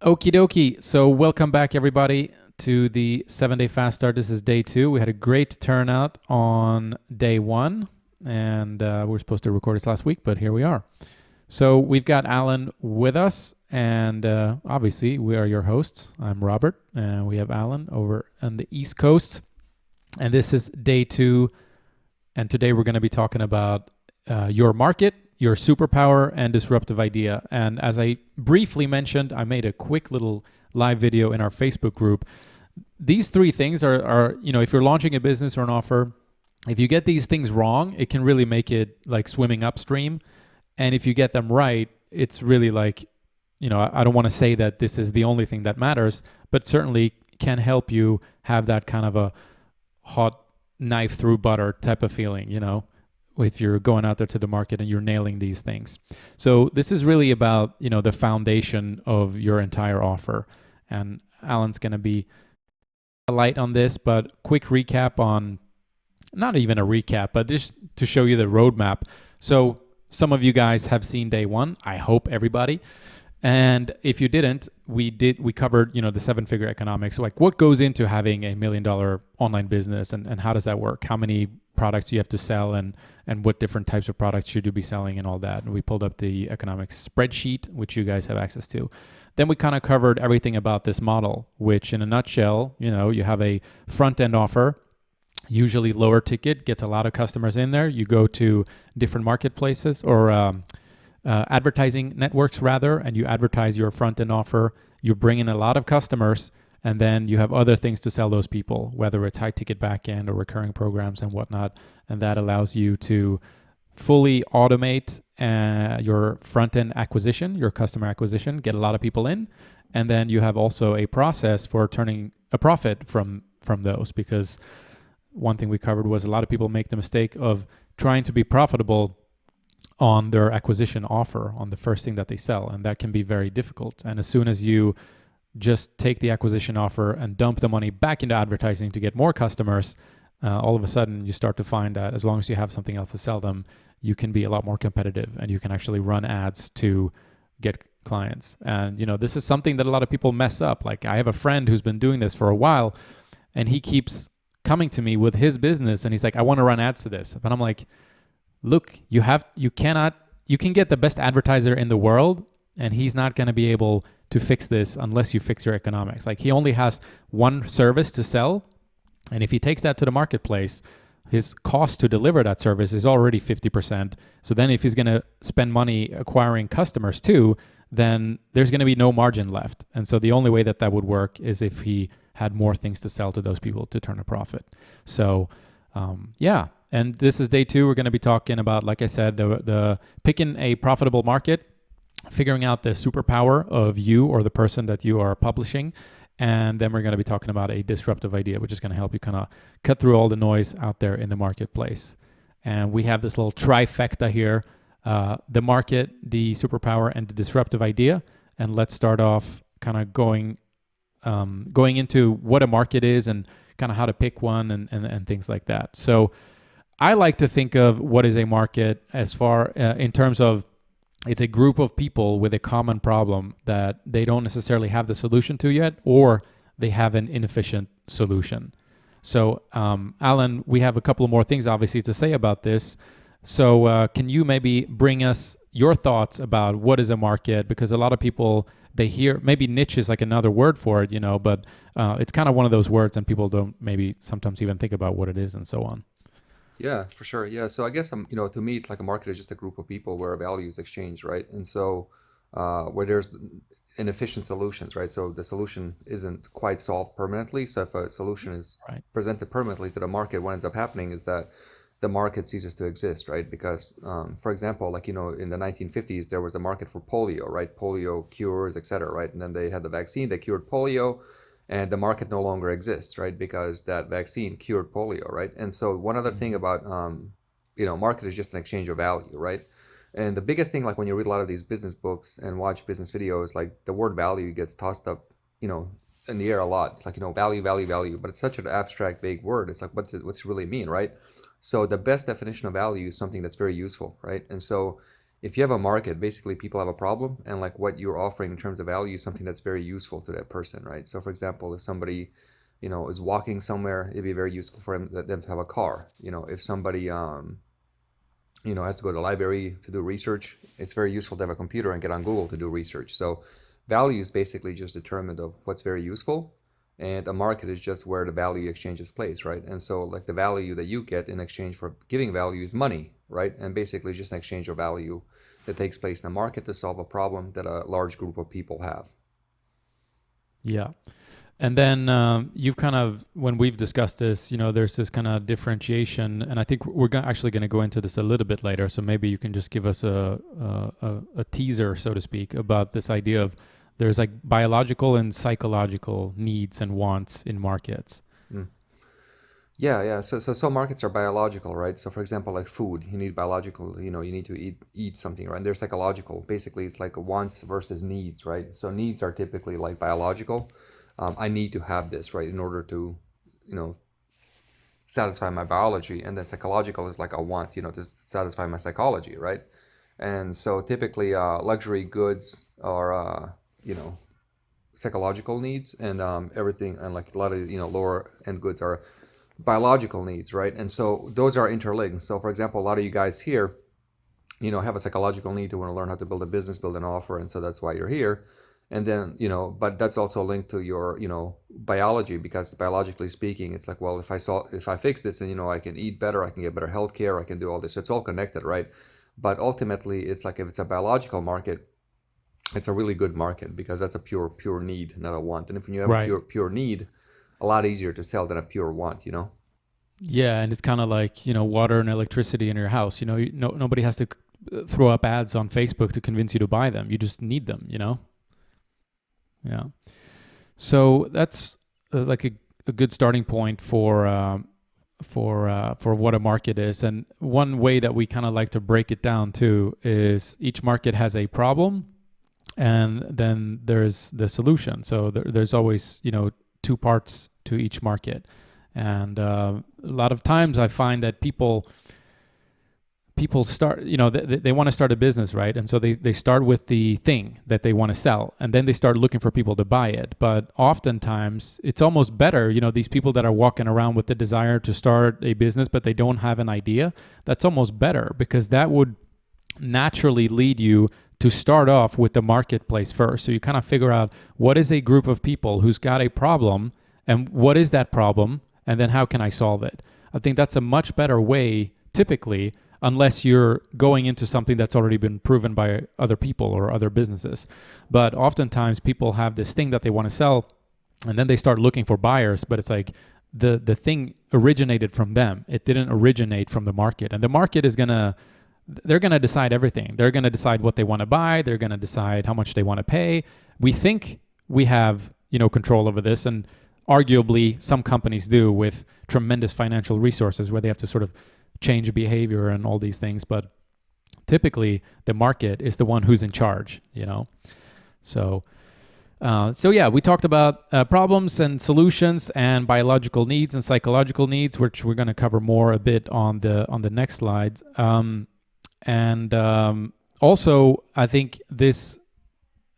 Okie dokie. So, welcome back, everybody, to the 7 day fast start. This is day two. We had a great turnout on day one, and we were supposed to record this last week, but here we are. So, we've got Alan with us, and obviously, we are your hosts. I'm Robert, and we have Alan over on the East Coast. And this is day two. And today, we're going to be talking about your market, your superpower, and disruptive idea. And as I briefly mentioned, I made a quick little live video in our Facebook group. These three things are if you're launching a business or an offer, if you get these things wrong, it can really make it like swimming upstream. And if you get them right, it's really like, I don't want to say that this is the only thing that matters, but certainly can help you have that kind of a hot knife through butter type of feeling, if you're going out there to the market and you're nailing these things. So this is really about, the foundation of your entire offer. And Alan's going to be light on this, but quick recap on, not even a recap, but just to show you the roadmap. So some of you guys have seen day one. I hope everybody. And if you didn't, we covered, the 7-figure economics, like what goes into having $1 million online business and how does that work? How many products you have to sell and what different types of products should you be selling and all that. And we pulled up the economics spreadsheet, which you guys have access to. Then we kind of covered everything about this model, which in a nutshell, you have a front end offer, usually lower ticket, gets a lot of customers in there. You go to different marketplaces or advertising networks rather, and you advertise your front end offer. You bring in a lot of customers, and then you have other things to sell those people, whether it's high ticket backend or recurring programs and whatnot. And that allows you to fully automate your front end acquisition, your customer acquisition, get a lot of people in. And then you have also a process for turning a profit from those, because one thing we covered was a lot of people make the mistake of trying to be profitable on their acquisition offer, on the first thing that they sell. And that can be very difficult. And as soon as you just take the acquisition offer and dump the money back into advertising to get more customers, all of a sudden you start to find that as long as you have something else to sell them, you can be a lot more competitive and you can actually run ads to get clients. And, this is something that a lot of people mess up. Like I have a friend who's been doing this for a while and he keeps coming to me with his business and he's like, I want to run ads to this. But I'm like, look, you can get the best advertiser in the world and he's not going to be able to fix this unless you fix your economics. Like he only has one service to sell. And if he takes that to the marketplace, his cost to deliver that service is already 50%. So then if he's going to spend money acquiring customers too, then there's going to be no margin left. And so the only way that would work is if he had more things to sell to those people to turn a profit. So yeah. And this is day two. We're going to be talking about, like I said, the picking a profitable market, figuring out the superpower of you or the person that you are publishing. And then we're going to be talking about a disruptive idea, which is going to help you kind of cut through all the noise out there in the marketplace. And we have this little trifecta here, the market, the superpower, and the disruptive idea. And let's start off kind of going into what a market is and kind of how to pick one and things like that. So I like to think of what is a market as far in terms of it's a group of people with a common problem that they don't necessarily have the solution to yet, or they have an inefficient solution. So, Alan, we have a couple more things obviously to say about this. So can you maybe bring us your thoughts about what is a market? Because a lot of people, they hear, maybe niche is like another word for it, but it's kind of one of those words and people don't maybe sometimes even think about what it is and so on. Yeah, for sure. Yeah. So I guess, to me, it's like a market is just a group of people where values exchange, right? And so where there's inefficient solutions, right? So the solution isn't quite solved permanently. So if a solution is Right. presented permanently to the market, what ends up happening is that the market ceases to exist, right? Because, for example, like, in the 1950s, there was a market for polio, right? Polio cures, et cetera, right? And then they had the vaccine, they cured polio. And the market no longer exists, right? Because that vaccine cured polio, right? And so one other thing about, market is just an exchange of value, right? And the biggest thing, like when you read a lot of these business books and watch business videos, like the word value gets tossed up, in the air a lot. It's like, value, value, value, but it's such an abstract, vague word. It's like, what's it really mean, right? So the best definition of value is something that's very useful, right? And so if you have a market, basically people have a problem, and like what you're offering in terms of value is something that's very useful to that person, right? So for example, if somebody, is walking somewhere, it'd be very useful for them to have a car. If somebody has to go to the library to do research, it's very useful to have a computer and get on Google to do research. So value is basically just determined of what's very useful, and a market is just where the value exchange is placed, right? And so like the value that you get in exchange for giving value is money, right? And basically just an exchange of value that takes place in a market to solve a problem that a large group of people have. Yeah. And then you've kind of, when we've discussed this, there's this kind of differentiation, and I think we're actually going to go into this a little bit later. So maybe you can just give us a teaser, so to speak, about this idea of there's like biological and psychological needs and wants in markets. Mm. Yeah. So markets are biological, right? So for example, like food, you need biological, you need to eat something, right? And they're psychological. Basically, it's like wants versus needs, right? So needs are typically like biological. I need to have this, right, in order to, satisfy my biology. And then psychological is like a want, to satisfy my psychology, right? And so typically luxury goods are, psychological needs, and everything, and like a lot of, lower end goods are biological needs, right? And so those are interlinked. So for example, a lot of you guys here, have a psychological need to want to learn how to build a business, build an offer. And so that's why you're here. And then, but that's also linked to your, biology, because biologically speaking, it's like, well, if I fix this, then, I can eat better, I can get better health care, I can do all this. It's all connected, right? But ultimately, it's like if it's a biological market, it's a really good market because that's a pure need, not a want. And if you have Right. a pure need, a lot easier to sell than a pure want, Yeah, and it's kind of like, water and electricity in your house. Nobody has to throw up ads on Facebook to convince you to buy them. You just need them, Yeah. So that's like a good starting point for what a market is. And one way that we kind of like to break it down too is each market has a problem, and then there's the solution. So there's always two parts to each market, and a lot of times I find that people start, they want to start a business, right? And so they start with the thing that they want to sell, and then they start looking for people to buy it. But oftentimes it's almost better, these people that are walking around with the desire to start a business, but they don't have an idea, that's almost better, because that would naturally lead you to start off with the marketplace first. So you kind of figure out what is a group of people who's got a problem, and what is that problem, and then how can I solve it? I think that's a much better way, typically, unless you're going into something that's already been proven by other people or other businesses. But oftentimes people have this thing that they want to sell, and then they start looking for buyers, but it's like the thing originated from them. It didn't originate from the market. And the market is they're going to decide everything. They're going to decide what they want to buy. They're going to decide how much they want to pay. We think we have, control over this, and arguably some companies do, with tremendous financial resources where they have to sort of change behavior and all these things. But typically the market is the one who's in charge, So yeah, we talked about problems and solutions, and biological needs and psychological needs, which we're going to cover more a bit on the next slides. Also, I think this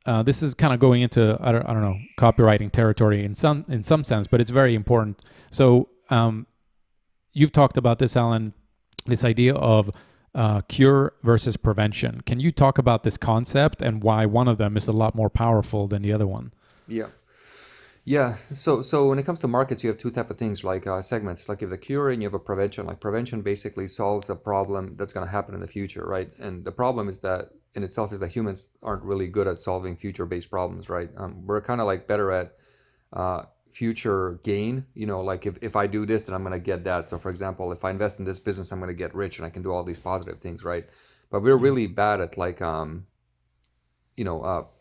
is kind of going into I don't know, copywriting territory in some sense, but it's very important. So you've talked about this, Alan, this idea of cure versus prevention. Can you talk about this concept and why one of them is a lot more powerful than the other one? Yeah. So when it comes to markets, you have two type of things, like segments. It's like you have the cure and you have a prevention. Like prevention basically solves a problem that's going to happen in the future, right? And the problem is that in itself is that humans aren't really good at solving future-based problems, right? We're kind of like better at future gain, like if I do this, then I'm going to get that. So for example, if I invest in this business, I'm going to get rich and I can do all these positive things, right? But we're really bad at like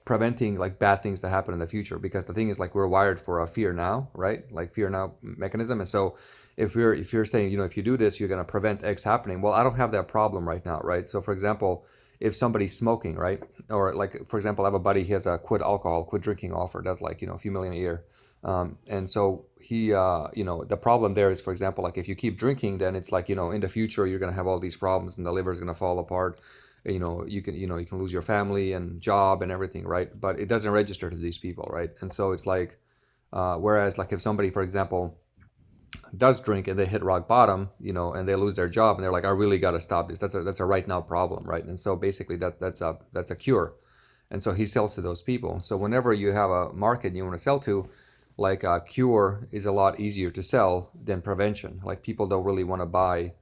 preventing like bad things to happen in the future, because the thing is, like, we're wired for a fear now, right? Like fear now mechanism. And so if you're saying, if you do this, you're going to prevent X happening. Well, I don't have that problem right now, right? So for example, if somebody's smoking, right? Or like, for example, I have a buddy, he has a quit drinking offer, does like, a few million a year. And so he, the problem there is, for example, like if you keep drinking, then it's like, in the future, you're going to have all these problems and the liver is going to fall apart. you can lose your family and job and everything, right? But it doesn't register to these people, right? And so it's like, whereas like if somebody, for example, does drink and they hit rock bottom, and they lose their job and they're like, I really got to stop this. That's a right now problem, right? And so basically that's a cure. And so he sells to those people. So whenever you have a market you want to sell to, like a cure is a lot easier to sell than prevention. Like people don't really want to buy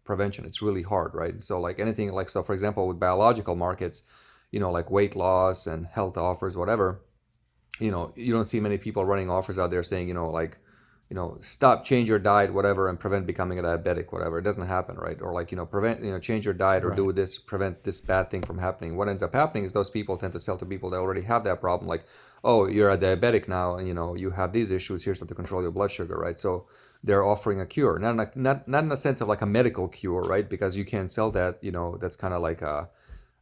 prevention. It's really hard, right? So like anything like, so for example, with biological markets, like weight loss and health offers, whatever, you don't see many people running offers out there saying, like, stop, change your diet, whatever, and prevent becoming a diabetic, whatever. It doesn't happen, right? Or like, prevent, change your diet or Right. do this, prevent this bad thing from happening. What ends up happening is those people tend to sell to people that already have that problem. Like, oh, you're a diabetic now, and you have these issues. Here's how to control your blood sugar, right? So they're offering a cure, not in the sense of like a medical cure, right? Because you can't sell that. That's kind of like a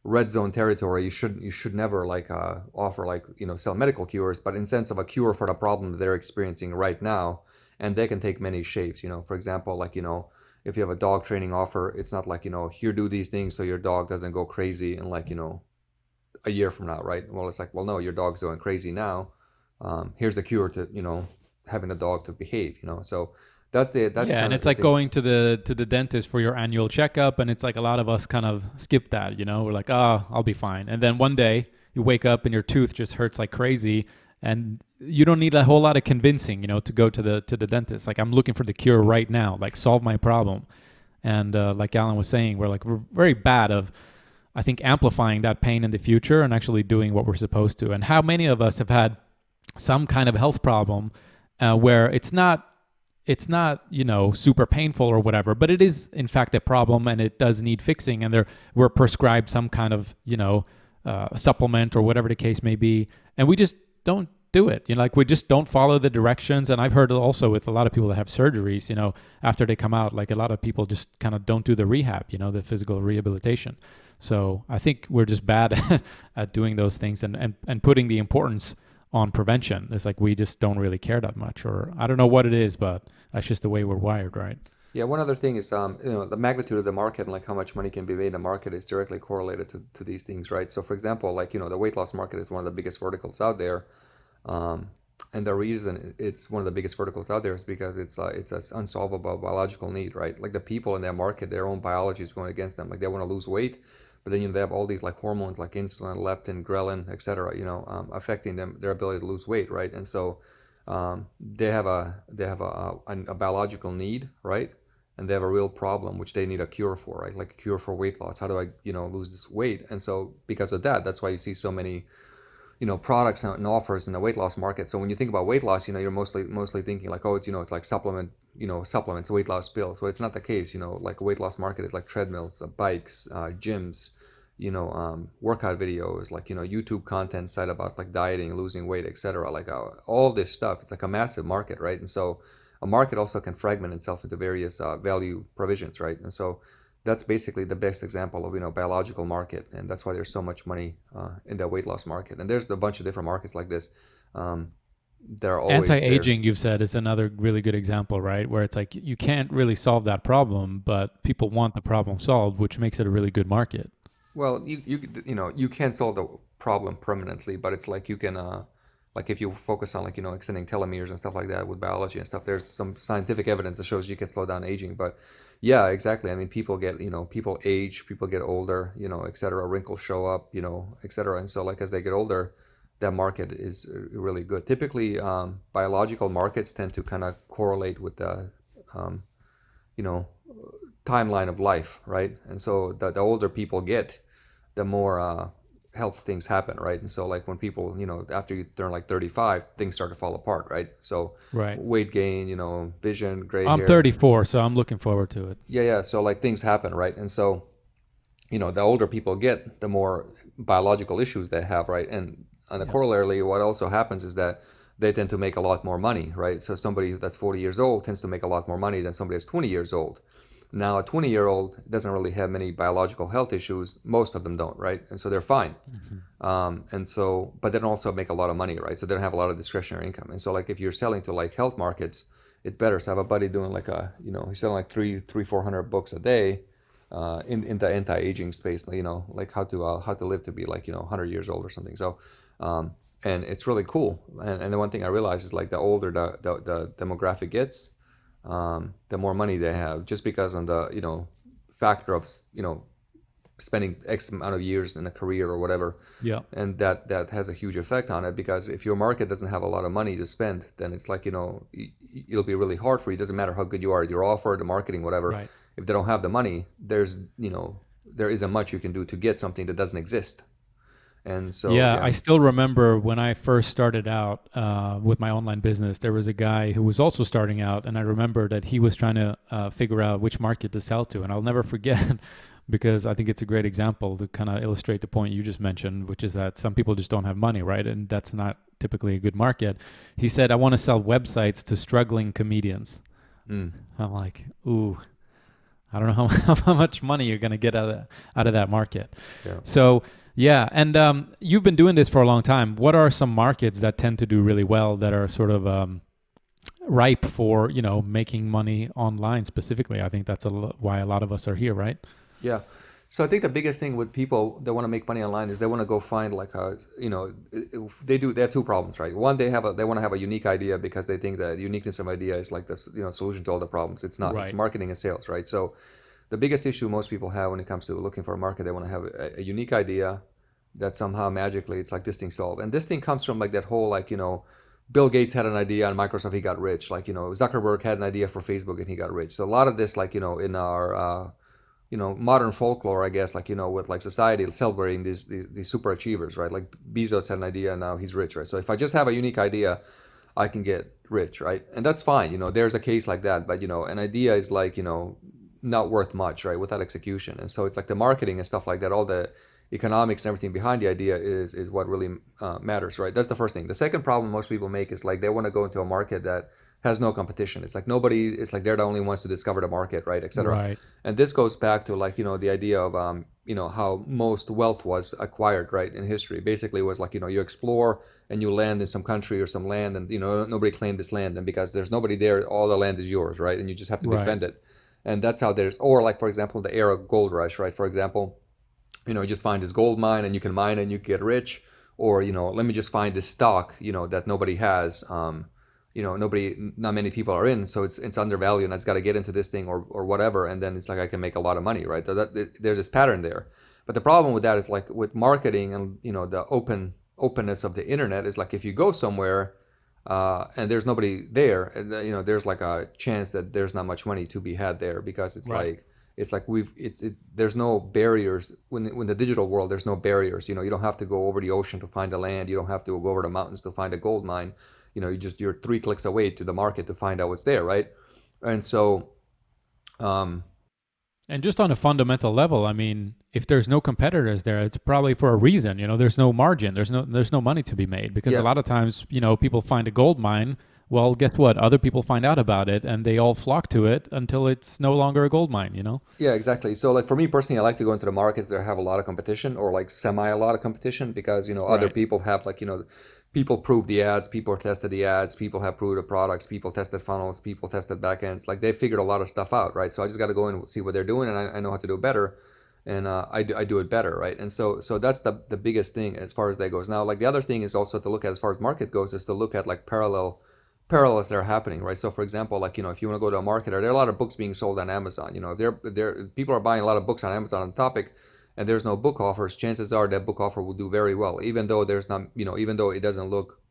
red zone territory. You should never like offer like sell medical cures, but in sense of a cure for the problem that they're experiencing right now, and they can take many shapes. For example, like if you have a dog training offer, it's not like here, do these things so your dog doesn't go crazy in like a year from now, right? Well, it's like, well, no, your dog's going crazy now. Here's the cure to having a dog to behave. So that's Yeah, kind and of it's the like thing. going to the dentist for your annual checkup, and it's like a lot of us kind of skip that. We're like, oh, I'll be fine, and then one day you wake up and your tooth just hurts like crazy, and you don't need a whole lot of convincing, to go to the dentist. Like, I'm looking for the cure right now, like solve my problem, and like Alan was saying, we're very bad of, I think, amplifying that pain in the future and actually doing what we're supposed to. And how many of us have had some kind of health problem where it's not super painful or whatever, but it is in fact a problem and it does need fixing, and we're prescribed some kind of supplement or whatever the case may be, and we just don't do it. Like, we just don't follow the directions. And I've heard also with a lot of people that have surgeries, after they come out, like a lot of people just kind of don't do the rehab, the physical rehabilitation. So I think we're just bad at doing those things and putting the importance on prevention. It's like we just don't really care that much, or I don't know what it is, but that's just the way we're wired, right? Yeah, one other thing is, the magnitude of the market and like how much money can be made in the market is directly correlated to these things, right? So, for example, like the weight loss market is one of the biggest verticals out there, um, and the reason it's one of the biggest verticals out there is because it's an unsolvable biological need, right? Like the people in that market, their own biology is going against them. Like they want to lose weight, but then they have all these like hormones like insulin, leptin, ghrelin, etc. Affecting their ability to lose weight, right? And so they have a biological need, right? And they have a real problem which they need a cure for, right? Like a cure for weight loss. How do I lose this weight? And so because of that, that's why you see so many products and offers in the weight loss market. So when you think about weight loss, you're mostly thinking like, oh, it's like supplements, weight loss pills. So it's not the case. Like a weight loss market is like treadmills, bikes, gyms, workout videos, like YouTube content site about like dieting, losing weight, etc. Like all this stuff. It's like a massive market, right? And so a market also can fragment itself into various value provisions, right? And so that's basically the best example of biological market, and that's why there's so much money in the weight loss market. And there's a bunch of different markets like this. They're always there. Anti-aging, you've said, is another really good example, right? Where it's like you can't really solve that problem, but people want the problem solved, which makes it a really good market. Well, you can't solve the problem permanently, but it's like you can like if you focus on like extending telomeres and stuff like that with biology and stuff, there's some scientific evidence that shows you can slow down aging. But yeah, exactly. I mean, people get people age, people get older, etc. Wrinkles show up, etc. And so like as they get older, that market is really good. Typically, biological markets tend to kind of correlate with the you know timeline of life, right? And so the older people get, the more health things happen, right? And so like when people, after you turn like 35, things start to fall apart, right? So Right. weight gain, vision, gray I'm hair. 34, so I'm looking forward to it. Yeah. So like things happen, right? And so, the older people get, the more biological issues they have, right? And on the Yeah. corollary, what also happens is that they tend to make a lot more money, right? So somebody that's 40 years old tends to make a lot more money than somebody that's 20 years old. Now, a 20-year-old doesn't really have many biological health issues. Most of them don't, right? And so they're fine. And so, but they don't also make a lot of money, right? So they don't have a lot of discretionary income. And so, like, if you're selling to like health markets, it's better. So I have a buddy doing like he's selling like 400 books a day, in the anti-aging space, like how to live to be like 100 years old or something. So and it's really cool. And the one thing I realized is like the older the demographic gets, the more money they have, just because on the factor of spending X amount of years in a career or whatever. Yeah. And that has a huge effect on it, because if your market doesn't have a lot of money to spend, then it's like it'll be really hard for you. It doesn't matter how good you are at your offer, the marketing, whatever. Right. If they don't have the money, there isn't much you can do to get something that doesn't exist. And so Yeah, I still remember when I first started out with my online business, there was a guy who was also starting out, and I remember that he was trying to figure out which market to sell to. And I'll never forget, because I think it's a great example to kind of illustrate the point you just mentioned, which is that some people just don't have money, right? And that's not typically a good market. He said, I want to sell websites to struggling comedians. I'm like, ooh, I don't know how much money you're going to get out of that market. Yeah. So yeah, and you've been doing this for a long time. What are some markets that tend to do really well, that are sort of ripe for making money online specifically? I think that's why a lot of us are here, right? Yeah. So I think the biggest thing with people that want to make money online is they want to go find like they have two problems, right? One, they want to have a unique idea, because they think that uniqueness of idea is like the solution to all the problems. It's not. Right. It's marketing and sales, right? So the biggest issue most people have when it comes to looking for a market, they want to have a unique idea that somehow magically it's like this thing solved. And this thing comes from like that whole Bill Gates had an idea on Microsoft, he got rich. Like Zuckerberg had an idea for Facebook and he got rich. So a lot of this in our modern folklore, I guess, with like society celebrating these super achievers, right? Like Bezos had an idea and now he's rich, right? So if I just have a unique idea, I can get rich, right? And that's fine. There's a case like that, but an idea is like not worth much, right, without execution. And so it's like the marketing and stuff like that, all the economics and everything behind the idea is what really matters, right? That's the first thing. The second problem most people make is like they want to go into a market that has no competition. It's like it's like they're the only ones to discover the market, right, et cetera. Right. And this goes back to like the idea of how most wealth was acquired, right, in history. Basically it was like you explore and you land in some country or some land, and nobody claimed this land, and because there's nobody there, all the land is yours, right, and you just have to defend it. And that's how or like, for example, the era of gold rush, right? For example, you just find this gold mine and you can mine and you get rich. Or, let me just find this stock, that nobody has, not many people are in. So it's undervalued and it's got to get into this thing or whatever. And then it's like, I can make a lot of money, right? So there's this pattern there. But the problem with that is like with marketing and, the openness of the internet is like, if you go somewhere, and there's nobody there, there's like a chance that there's not much money to be had there, because it's right. There's no barriers when the digital world. There's no barriers. You don't have to go over the ocean to find the land. You don't have to go over the mountains to find a gold mine. You're 3 clicks away to the market to find out what's there, right? And so, and just on a fundamental level, I mean, if there's no competitors there, it's probably for a reason. There's no margin. There's no money to be made, because a lot of times, people find a gold mine. Well, guess what? Other people find out about it and they all flock to it until it's no longer a gold mine, Yeah, exactly. So like for me personally, I like to go into the markets that have a lot of competition, or like a lot of competition, because, other people have like, people prove the ads, people tested the ads, people have proved the products, people tested funnels, people tested backends. Like they figured a lot of stuff out, right? So I just got to go in and see what they're doing, and I know how to do it better. And I do it better, right? And so that's the biggest thing as far as that goes. Now, like the other thing is also to look at, as far as market goes, is to look at like parallels that are happening, right? So for example, like, if you want to go to a market, there are a lot of books being sold on Amazon. If people are buying a lot of books on Amazon on the topic, and there's no book offers, chances are that book offer will do very well, even though there's not, even though it doesn't look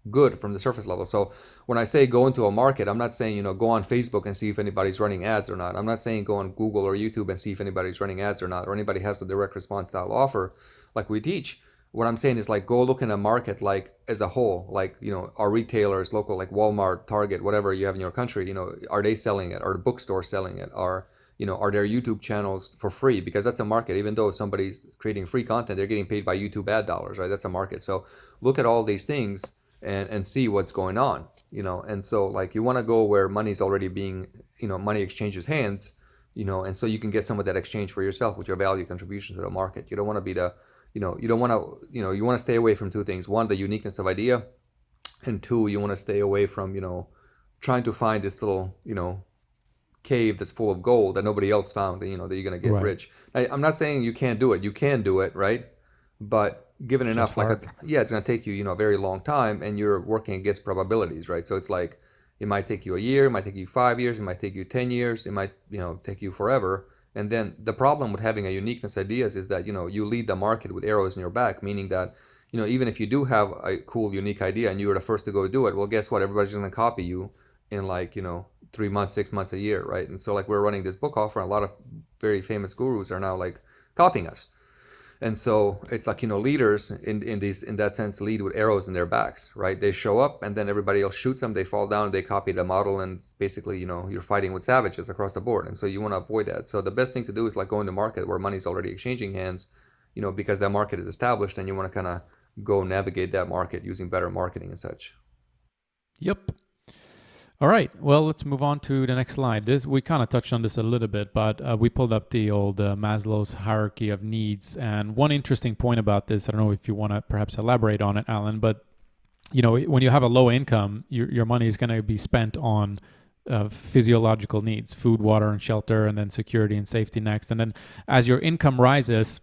good from the surface level. So when I say go into a market, I'm not saying, go on Facebook and see if anybody's running ads or not. I'm not saying go on Google or YouTube and see if anybody's running ads or not, or anybody has a direct response style offer like we teach. What I'm saying is like, go look in a market like as a whole, like, our retailers, local, like Walmart, Target, whatever you have in your country, are they selling it? Are the bookstores selling it? Are there YouTube channels for free? Because that's a market. Even though somebody's creating free content, they're getting paid by YouTube ad dollars, right? That's a market. So look at all these things and see what's going on, and so like you want to go where money's already being, money exchanges hands, and so you can get some of that exchange for yourself with your value contribution to the market. You don't want to be you don't want to, you want to stay away from two things. One, the uniqueness of idea, and two, you want to stay away from, trying to find this little, cave that's full of gold that nobody else found, and that you're going to get Right. rich. I'm not saying you can't do it. You can do it, right? But given It's just enough, like hard. yeah, it's going to take you, a very long time, and you're working against probabilities, right? So it's like it might take you a year, it might take you 5 years, it might take you 10 years, it might, take you forever. And then the problem with having a uniqueness ideas is that you lead the market with arrows in your back, meaning that even if you do have a cool unique idea and you were the first to go do it, well, guess what? Everybody's going to copy you in like 3 months, 6 months, a year, right? And so like we're running this book offer, and a lot of very famous gurus are now like copying us. And so it's like leaders in that sense lead with arrows in their backs, right? They show up, and then everybody else shoots them. They fall down. They copy the model, and basically you're fighting with savages across the board. And so you want to avoid that. So the best thing to do is like go into market where money's already exchanging hands, because that market is established, and you want to kind of go navigate that market using better marketing and such. Yep. All right. Well, let's move on to the next slide. This we kind of touched on this a little bit, but we pulled up the old Maslow's hierarchy of needs. And one interesting point about this, I don't know if you want to perhaps elaborate on it, Alan, but when you have a low income, your money is going to be spent on physiological needs: food, water, and shelter, and then security and safety next. And then as your income rises,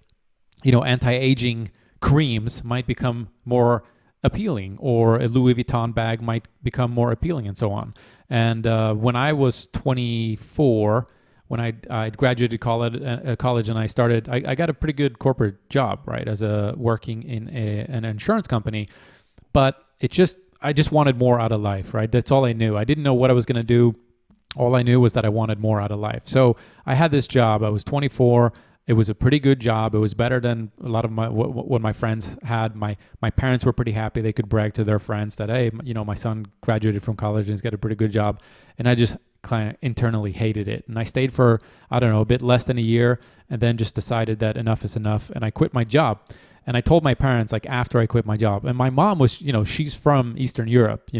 anti-aging creams might become more appealing, or a Louis Vuitton bag might become more appealing, and so on. And when I was 24, when I graduated college and I got a pretty good corporate job, right, as a working in an insurance company. But I just wanted more out of life, right? That's all I knew. I didn't know what I was going to do. All I knew was that I wanted more out of life. So I had this job. I was 24. It was a pretty good job. It was better than a lot of what my friends had. My parents were pretty happy. They could brag to their friends that, hey, my son graduated from college and he's got a pretty good job. And I just kind of internally hated it. And I stayed for, I don't know, a bit less than a year, and then just decided that enough is enough. And I quit my job. And I told my parents, like, after I quit my job. And my mom was, she's from Eastern Europe.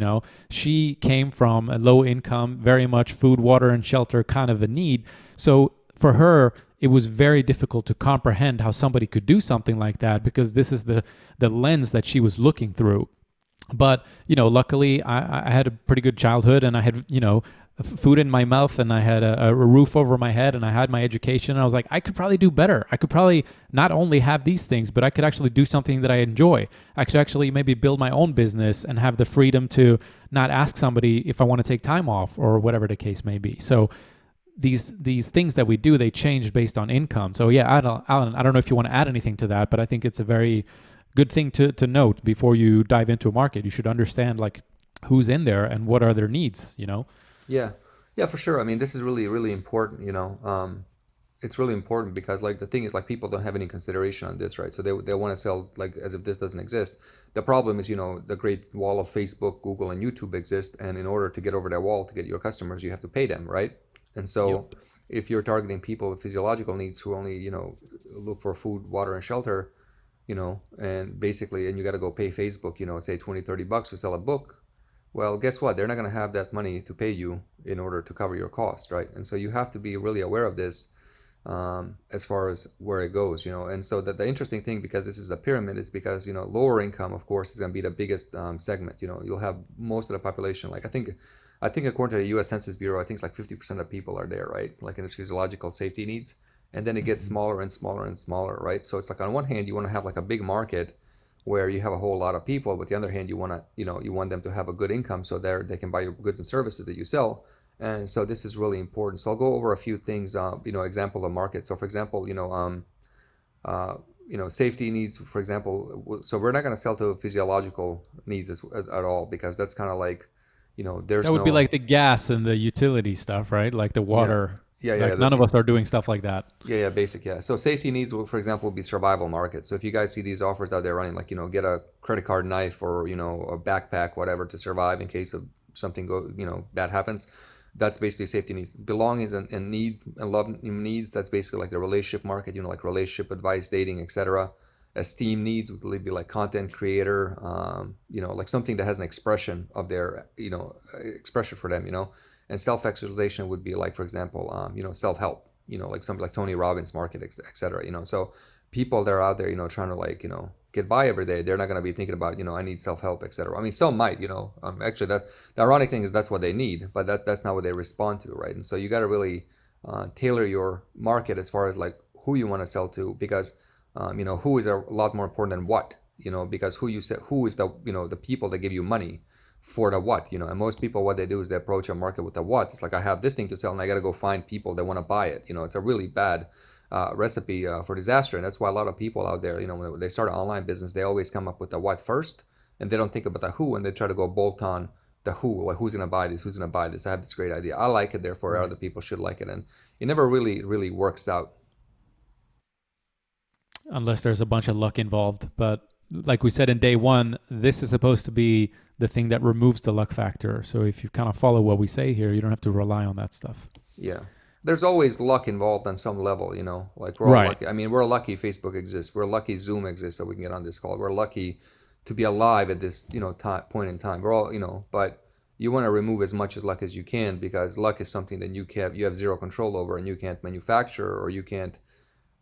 She came from a low income, very much food, water, and shelter kind of a need. So for her, it was very difficult to comprehend how somebody could do something like that, because this is the lens that she was looking through. But, luckily I had a pretty good childhood, and I had, food in my mouth, and I had a roof over my head, and I had my education. And I was like, I could probably do better. I could probably not only have these things, but I could actually do something that I enjoy. I could actually maybe build my own business and have the freedom to not ask somebody if I want to take time off, or whatever the case may be. So these things that we do, they change based on income. So yeah, Alan, I don't know if you want to add anything to that, but I think it's a very good thing to note before you dive into a market. You should understand like who's in there and what are their needs, Yeah, yeah, for sure. I mean, this is really, really important. It's really important because like the thing is like people don't have any consideration on this, right? So they want to sell like as if this doesn't exist. The problem is, the great wall of Facebook, Google, and YouTube exist, and in order to get over that wall to get your customers, you have to pay them, right? And so Yep. if you're targeting people with physiological needs who only, look for food, water, and shelter, and basically, and you got to go pay Facebook, say 20, $30 to sell a book. Well, guess what? They're not going to have that money to pay you in order to cover your cost, right? And so you have to be really aware of this, as far as where it goes, And so that the interesting thing, because this is a pyramid, is because, lower income, of course, is going to be the biggest segment. You'll have most of the population, like I think according to the U.S. Census Bureau, I think it's like 50% of people are there, right? Like in its physiological safety needs. And then it gets smaller and smaller and smaller, right? So it's like on one hand, you want to have like a big market where you have a whole lot of people, but the other hand, you want to, you want them to have a good income so they can buy your goods and services that you sell. And so this is really important. So I'll go over a few things, example of market. So for example, safety needs, for example. So we're not going to sell to physiological needs at all, because that's kind of like, there's That would be no, like the gas and the utility stuff, right? Like the yeah, water. yeah, yeah, Like none of us are doing stuff like that. yeah, basic, yeah. So safety needs, will, for example, would be survival market. So if you guys see these offers out there running, like, get a credit card, knife, or, a backpack, whatever, to survive in case of something bad happens. That's basically safety needs. Belongings and needs and love needs, that's basically like the relationship market, like relationship advice, dating, etc. Esteem needs would be like content creator, like something that has an expression of their, expression for them, And self-actualization would be like, for example, self-help, like something like Tony Robbins market, etc. So people that are out there, trying to like, get by every day. They're not going to be thinking about, I need self-help, etc. I mean, some might, actually that the ironic thing is that's what they need, but that's not what they respond to, right? And so you got to really tailor your market as far as like who you want to sell to, because who is a lot more important than what, because who is the, the people that give you money for the what, and most people, what they do is they approach a market with the what. It's like, I have this thing to sell and I got to go find people that want to buy it. It's a really bad recipe for disaster. And that's why a lot of people out there, when they start an online business, they always come up with the what first, and they don't think about the who, and they try to go bolt on the who, like who's going to buy this, I have this great idea, I like it, therefore other people should like it. And it never really works out. Unless there's a bunch of luck involved. But like we said in day one, this is supposed to be the thing that removes the luck factor. So if you kind of follow what we say here, you don't have to rely on that stuff. Yeah. There's always luck involved on some level, like we're all Right. lucky. I mean, we're lucky Facebook exists. We're lucky Zoom exists so we can get on this call. We're lucky to be alive at this, point in time. We're all, but you want to remove as much as luck as you can, because luck is something that you have zero control over, and you can't manufacture or you can't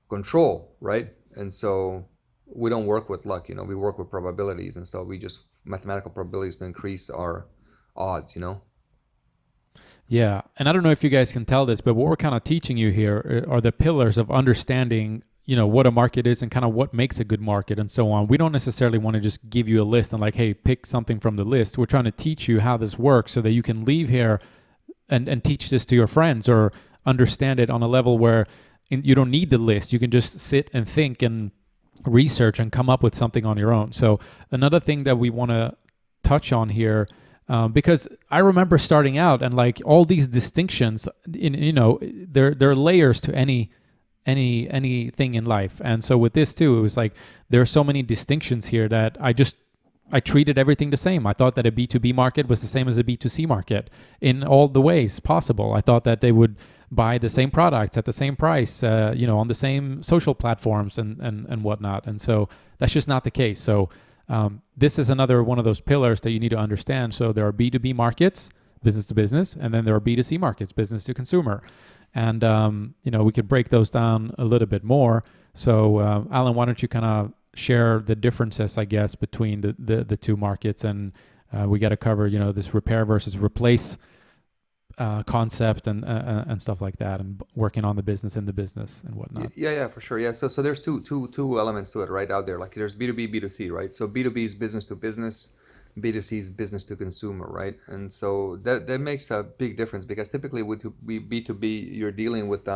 control, right? And so we don't work with luck, we work with probabilities. And so we just mathematical probabilities to increase our odds. Yeah. And I don't know if you guys can tell this, but what we're kind of teaching you here are the pillars of understanding, what a market is and kind of what makes a good market and so on. We don't necessarily want to just give you a list and like, hey, pick something from the list. We're trying to teach you how this works so that you can leave here and teach this to your friends, or understand it on a level where you don't need the list. You can just sit and think and research and come up with something on your own. So another thing that we want to touch on here, because I remember starting out and like all these distinctions there are layers to anything in life. And so with this too, it was like there are so many distinctions here that I treated everything the same. I thought that a B2B market was the same as a B2C market in all the ways possible. I thought that they would buy the same products at the same price, on the same social platforms and whatnot. And so that's just not the case. So this is another one of those pillars that you need to understand. So there are B2B markets, business to business, and then there are B2C markets, business to consumer. And, we could break those down a little bit more. So Alan, why don't you kind of share the differences, I guess, between the two markets, and we got to cover, this repair versus replace concept and stuff like that, and working on the business in the business and whatnot. Yeah, for sure. Yeah, so there's two elements to it right out there. Like there's B2B, B2C, right? So B2B is business to business, B2C is business to consumer, right? And so that makes a big difference, because typically with B2B, you're dealing with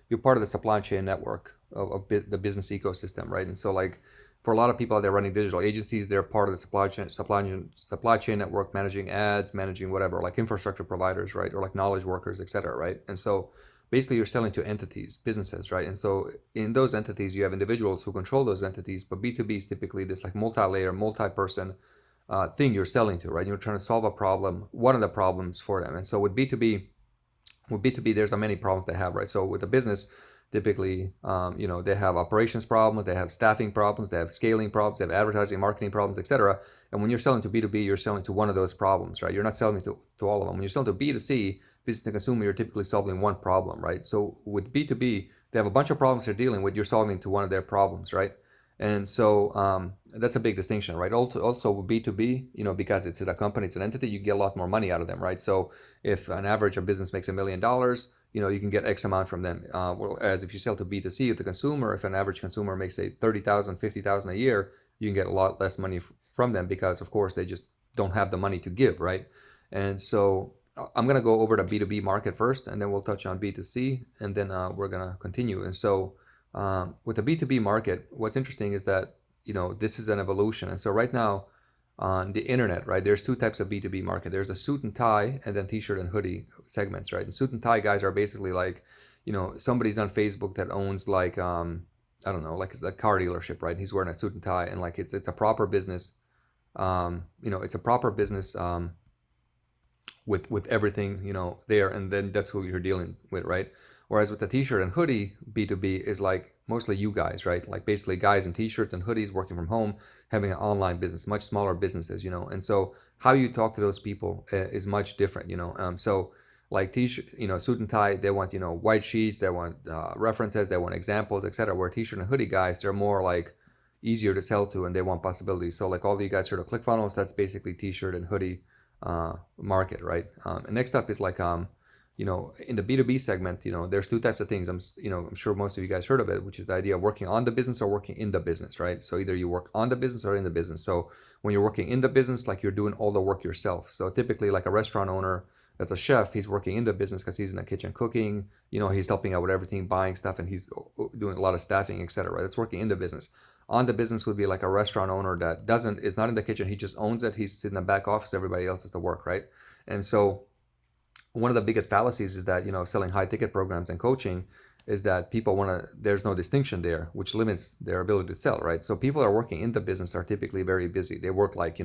you're part of the supply chain network of the business ecosystem, right? And so like for a lot of people out there running digital agencies, they're part of the supply chain network, managing ads, managing whatever, like infrastructure providers, right? Or like knowledge workers, et cetera, right? And so basically you're selling to entities, businesses, right? And so in those entities, you have individuals who control those entities, but B2B is typically this like multi-layer, multi-person thing you're selling to, right? You're trying to solve a problem, one of the problems for them. And so with B2B, there's many problems they have, right? So with a business, typically, they have operations problems, they have staffing problems, they have scaling problems, they have advertising, marketing problems, etc. And when you're selling to B2B, you're selling to one of those problems, right? You're not selling to all of them. When you're selling to B2C, business to consumer, you're typically solving one problem, right? So with B2B, they have a bunch of problems they're dealing with. You're solving to one of their problems, right? And so that's a big distinction, right? Also with B2B, because it's a company, it's an entity, you get a lot more money out of them, right? So if an average a business makes $1 million, you can get X amount from them. Whereas if you sell to B2C, the consumer, if an average consumer makes say $30,000, $50,000 a year, you can get a lot less money from them, because of course they just don't have the money to give, right? And so I'm going to go over the B2B market first, and then we'll touch on B2C, and then we're going to continue. And so with the B2B market, what's interesting is that, this is an evolution. And so right now on the internet, right, there's two types of B2B market. There's a suit and tie and then t-shirt and hoodie segments, right? And suit and tie guys are basically like, somebody's on Facebook that owns like, I don't know, like it's a car dealership, right? He's wearing a suit and tie, and like it's a proper business, it's a proper business with everything, there, and then that's who you're dealing with, right? Whereas with the t-shirt and hoodie, B2B is like mostly you guys, right? Like basically guys in t-shirts and hoodies working from home, having an online business, much smaller businesses, and so how you talk to those people is much different, so like t-shirt, suit and tie, they want, white sheets, they want references, they want examples, etc. Where t-shirt and hoodie guys, they're more like, easier to sell to, and they want possibilities. So like all of you guys heard of ClickFunnels, that's basically t-shirt and hoodie market, right? And next up is like in the B2B segment, there's two types of things. I'm sure most of you guys heard of it, which is the idea of working on the business or working in the business, right? So either you work on the business or in the business. So when you're working in the business, like you're doing all the work yourself. So typically like a restaurant owner that's a chef, he's working in the business because he's in the kitchen cooking, he's helping out with everything, buying stuff, and he's doing a lot of staffing, etc. Right? That's working in the business. On the business would be like a restaurant owner that is not in the kitchen, he just owns it, he's in the back office, everybody else is the work, right? And so one of the biggest fallacies is that selling high ticket programs and coaching is that people there's no distinction there, which limits their ability to sell, right? So people that are working in the business are typically very busy. They work like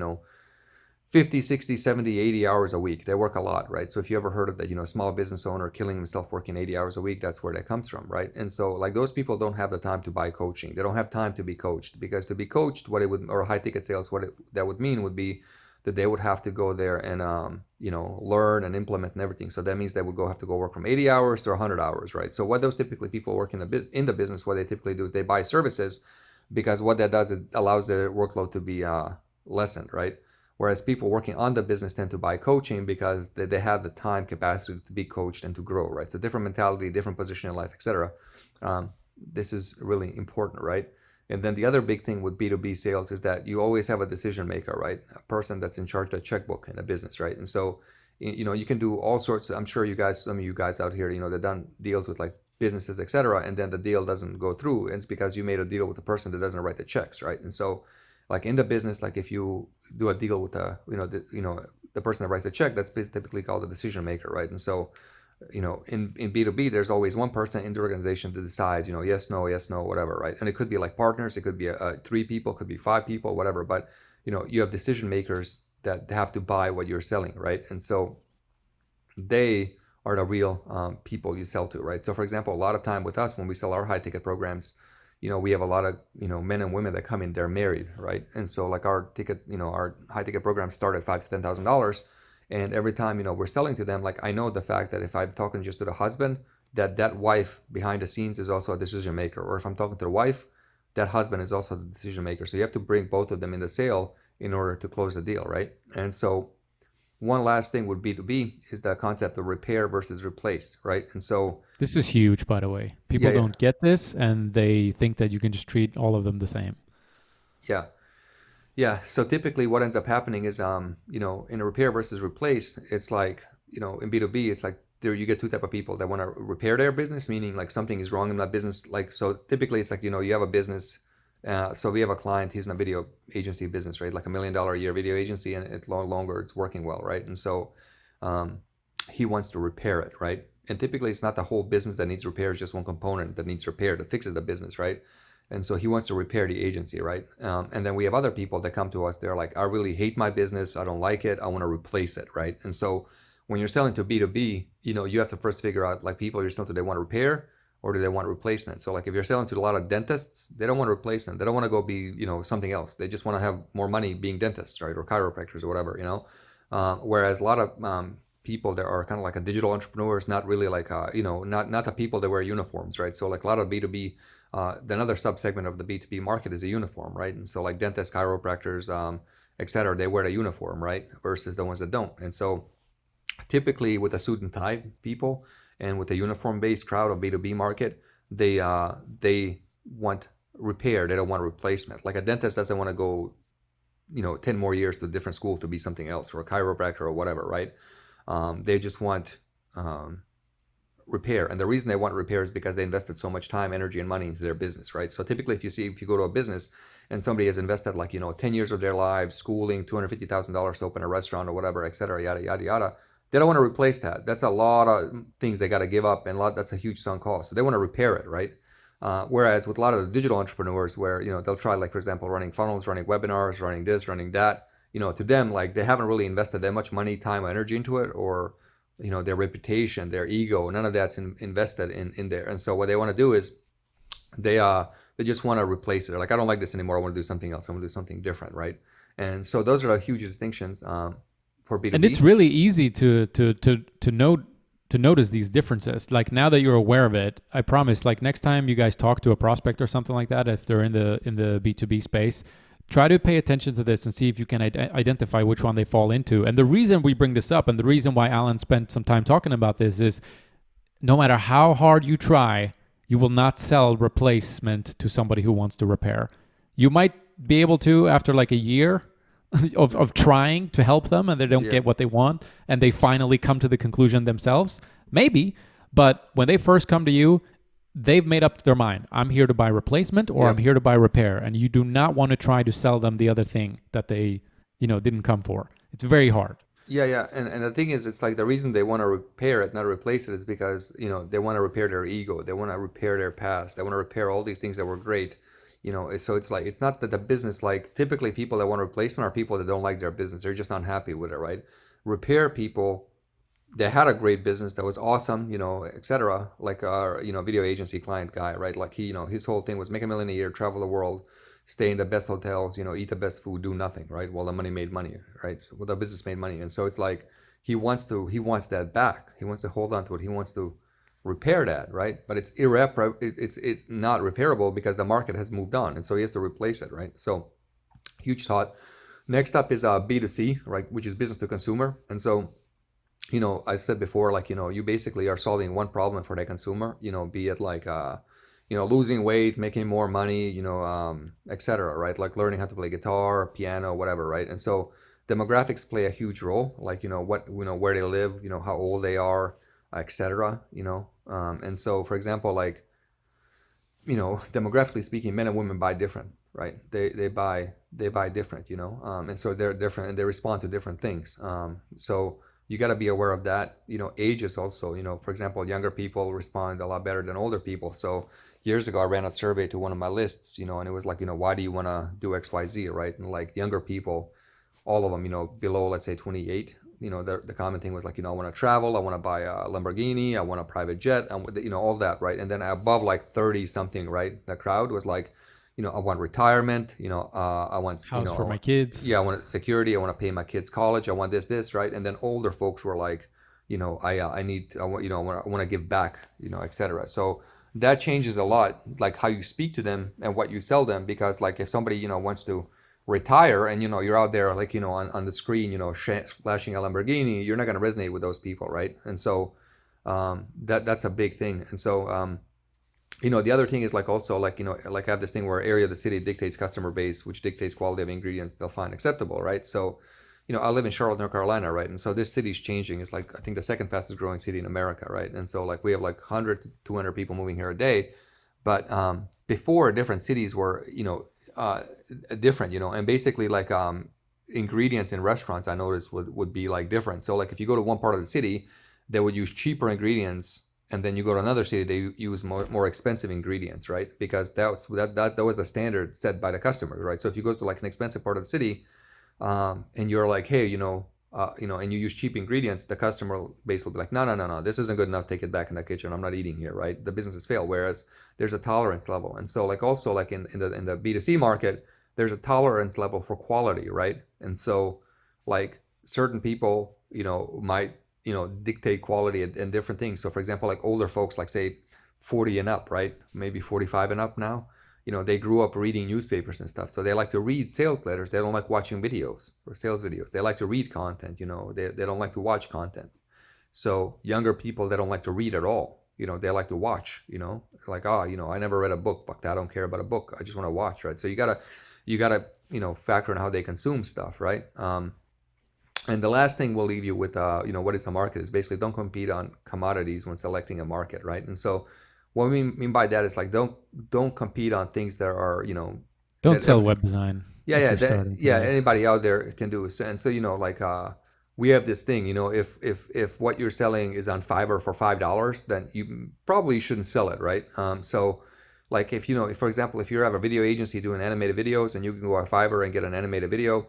50, 60, 70, 80 hours a week. They work a lot, right? So if you ever heard of that, small business owner killing himself working 80 hours a week, that's where that comes from, right? And so like those people don't have the time to buy coaching. They don't have time to be coached, because to be coached, or high ticket sales, that would mean would be that they would have to go there and learn and implement and everything. So that means they would have to go work from 80 hours to 100 hours, right? So what those typically people work in the business, what they typically do is they buy services, because what that does, it allows their workload to be lessened, right? Whereas people working on the business tend to buy coaching because they have the time capacity to be coached and to grow, right? So different mentality, different position in life, etc. This is really important, right? And then the other big thing with B2B sales is that you always have a decision maker, right? A person that's in charge of the checkbook in a business, right? And so, you can do all sorts I'm sure some of you guys out here, they've done deals with like businesses, etc. And then the deal doesn't go through. And it's because you made a deal with the person that doesn't write the checks, right? And so like in the business, like if you do a deal with the person that writes the check, that's typically called a decision maker, right? And so, in B2B, there's always one person in the organization that decides, yes, no, whatever, right? And it could be like partners, it could be 3 people, it could be 5 people, whatever. But, you have decision makers that have to buy what you're selling, right? And so they are the real people you sell to, right? So for example, a lot of time with us, when we sell our high ticket programs, we have a lot of, men and women that come in, they're married, right? And so like our high ticket programs start at $5,000 to $10,000. And every time, we're selling to them, like I know the fact that if I'm talking just to the husband, that wife behind the scenes is also a decision maker. Or if I'm talking to the wife, that husband is also the decision maker. So you have to bring both of them in the sale in order to close the deal, right? And so one last thing with B2B is the concept of repair versus replace, right? And so this is huge, by the way. People don't get this, and they think that you can just treat all of them the same. Yeah. So typically what ends up happening is, in a repair versus replace, it's like, in B2B, it's like there you get two type of people that want to repair their business, meaning like something is wrong in that business. Like, so typically it's like, you have a business. So we have a client, he's in a video agency business, right? Like $1 million a year video agency, and it's no longer, it's working well, right? And so he wants to repair it, right? And typically it's not the whole business that needs repair, it's just one component that needs repair that fixes the business, right? And so he wants to repair the agency, right? And then we have other people that come to us, they're like, I really hate my business, I don't like it, I want to replace it, right? And so when you're selling to B2B, you have to first figure out like people you're selling to, they want to repair or do they want replacement? So like if you're selling to a lot of dentists, they don't want to replace them. They don't want to go be, something else. They just want to have more money being dentists, right? Or chiropractors or whatever, whereas a lot of people that are kind of like a digital entrepreneurs, not really like, not the people that wear uniforms, right? So like a lot of B2B, another subsegment of the B2B market is a uniform, right? And so like dentists, chiropractors, et cetera, they wear the uniform, right? Versus the ones that don't. And so typically with a suit and tie people and with a uniform-based crowd of B2B market, they want repair. They don't want replacement. Like a dentist doesn't want to go, 10 more years to a different school to be something else, or a chiropractor or whatever, right? They just want repair. And the reason they want repair is because they invested so much time, energy, and money into their business, right? So typically if you go to a business and somebody has invested like, 10 years of their lives, schooling, $250,000 to open a restaurant or whatever, et cetera, yada, yada, yada, they don't want to replace that. That's a lot of things they got to give up, and that's a huge sunk cost. So they want to repair it, right? Whereas with a lot of the digital entrepreneurs where, they'll try, like, for example, running funnels, running webinars, running this, running that, to them, like, they haven't really invested that much money, time, or energy into it, or, their reputation, their ego, none of that's invested in there. And so what they want to do is they just want to replace it. They're like, I don't like this anymore. I want to do something else. I want to do something different, right? And so those are the huge distinctions for B2B. And it's really easy to know to notice these differences. Like now that you're aware of it, I promise, like next time you guys talk to a prospect or something like that, if they're in the B2B space, try to pay attention to this and see if you can identify which one they fall into. And the reason we bring this up and the reason why Alan spent some time talking about this is no matter how hard you try, you will not sell replacement to somebody who wants to repair. You might be able to after like a year of trying to help them and they don't get what they want and they finally come to the conclusion themselves. Maybe. But when they first come to you, they've made up their mind. I'm here to buy replacement or I'm here to buy repair. And you do not want to try to sell them the other thing that they, didn't come for. It's very hard. Yeah. And the thing is, it's like the reason they want to repair it, not replace it, is because, they want to repair their ego. They want to repair their past. They want to repair all these things that were great. So it's like, it's not that the business, like typically people that want a replacement are people that don't like their business. They're just not happy with it, right? Repair people, they had a great business that was awesome, etc. Like our, video agency client guy, right? Like he, his whole thing was make $1 million a year, travel the world, stay in the best hotels, eat the best food, do nothing, right? Well, the money made money, right? So the business made money. And so it's like, he wants that back. He wants to hold on to it. He wants to repair that, right? But it's irreparable. It's not repairable because the market has moved on, and so he has to replace it, right? So huge thought. Next up is B2C, right, which is business to consumer. And so, I said before, like, you basically are solving one problem for the consumer, be it like losing weight, making more money, etc., right? Like learning how to play guitar, piano, whatever, right? And so demographics play a huge role, like where they live, how old they are, etc. And so, for example, like, demographically speaking, men and women buy different, right? They buy different, and so they're different and they respond to different things. So you got to be aware of that. Ages also, for example, younger people respond a lot better than older people. So years ago, I ran a survey to one of my lists, and it was like, why do you want to do XYZ, right? And like younger people, all of them, below, let's say 28, the common thing was like, I want to travel, I want to buy a Lamborghini, I want a private jet, and all that, right? And then above like 30 something, right? The crowd was like, I want retirement, I want house for my kids. Yeah, I want security, I want to pay my kids college, I want this, right? And then older folks were like, I want to give back, etc. So that changes a lot, like how you speak to them and what you sell them, because like if somebody, wants to retire and you're out there like on the screen flashing a Lamborghini, you're not going to resonate with those people, right? And so that's a big thing. And so the other thing is like also like like I have this thing where area of the city dictates customer base, which dictates quality of ingredients they'll find acceptable, right? So I live in Charlotte, North Carolina, right? And so this city's changing. It's like I think the second fastest growing city in America, right? And so like we have like 100 to 200 people moving here a day, but before different cities were different, and basically like ingredients in restaurants I noticed would be like different. So like if you go to one part of the city, they would use cheaper ingredients, and then you go to another city, they use more expensive ingredients, right? Because that was the standard set by the customers, right? So if you go to like an expensive part of the city, and you're like, hey, and you use cheap ingredients, the customer base will be like, no, this isn't good enough. Take it back in the kitchen. I'm not eating here, right? The business has failed. Whereas there's a tolerance level, and so like also like in the B2C market, there's a tolerance level for quality, right? And so like certain people, might dictate quality and different things. So for example, like older folks, like say 40 and up, right? Maybe 45 and up now. They grew up reading newspapers and stuff. So they like to read sales letters. They don't like watching videos or sales videos. They like to read content, they don't like to watch content. So younger people, they don't like to read at all. They like to watch, like, I never read a book. Fuck that. I don't care about a book. I just want to watch, right? So you gotta, factor in how they consume stuff, right? And the last thing we'll leave you with, what is a market is basically don't compete on commodities when selecting a market, right? And so what we mean by that is like don't compete on things that are don't sell web design. Anybody out there can do it. And so like we have this thing, if what you're selling is on Fiverr for $5, then you probably shouldn't sell it, right? So like if for example, if you have a video agency doing animated videos and you can go on Fiverr and get an animated video,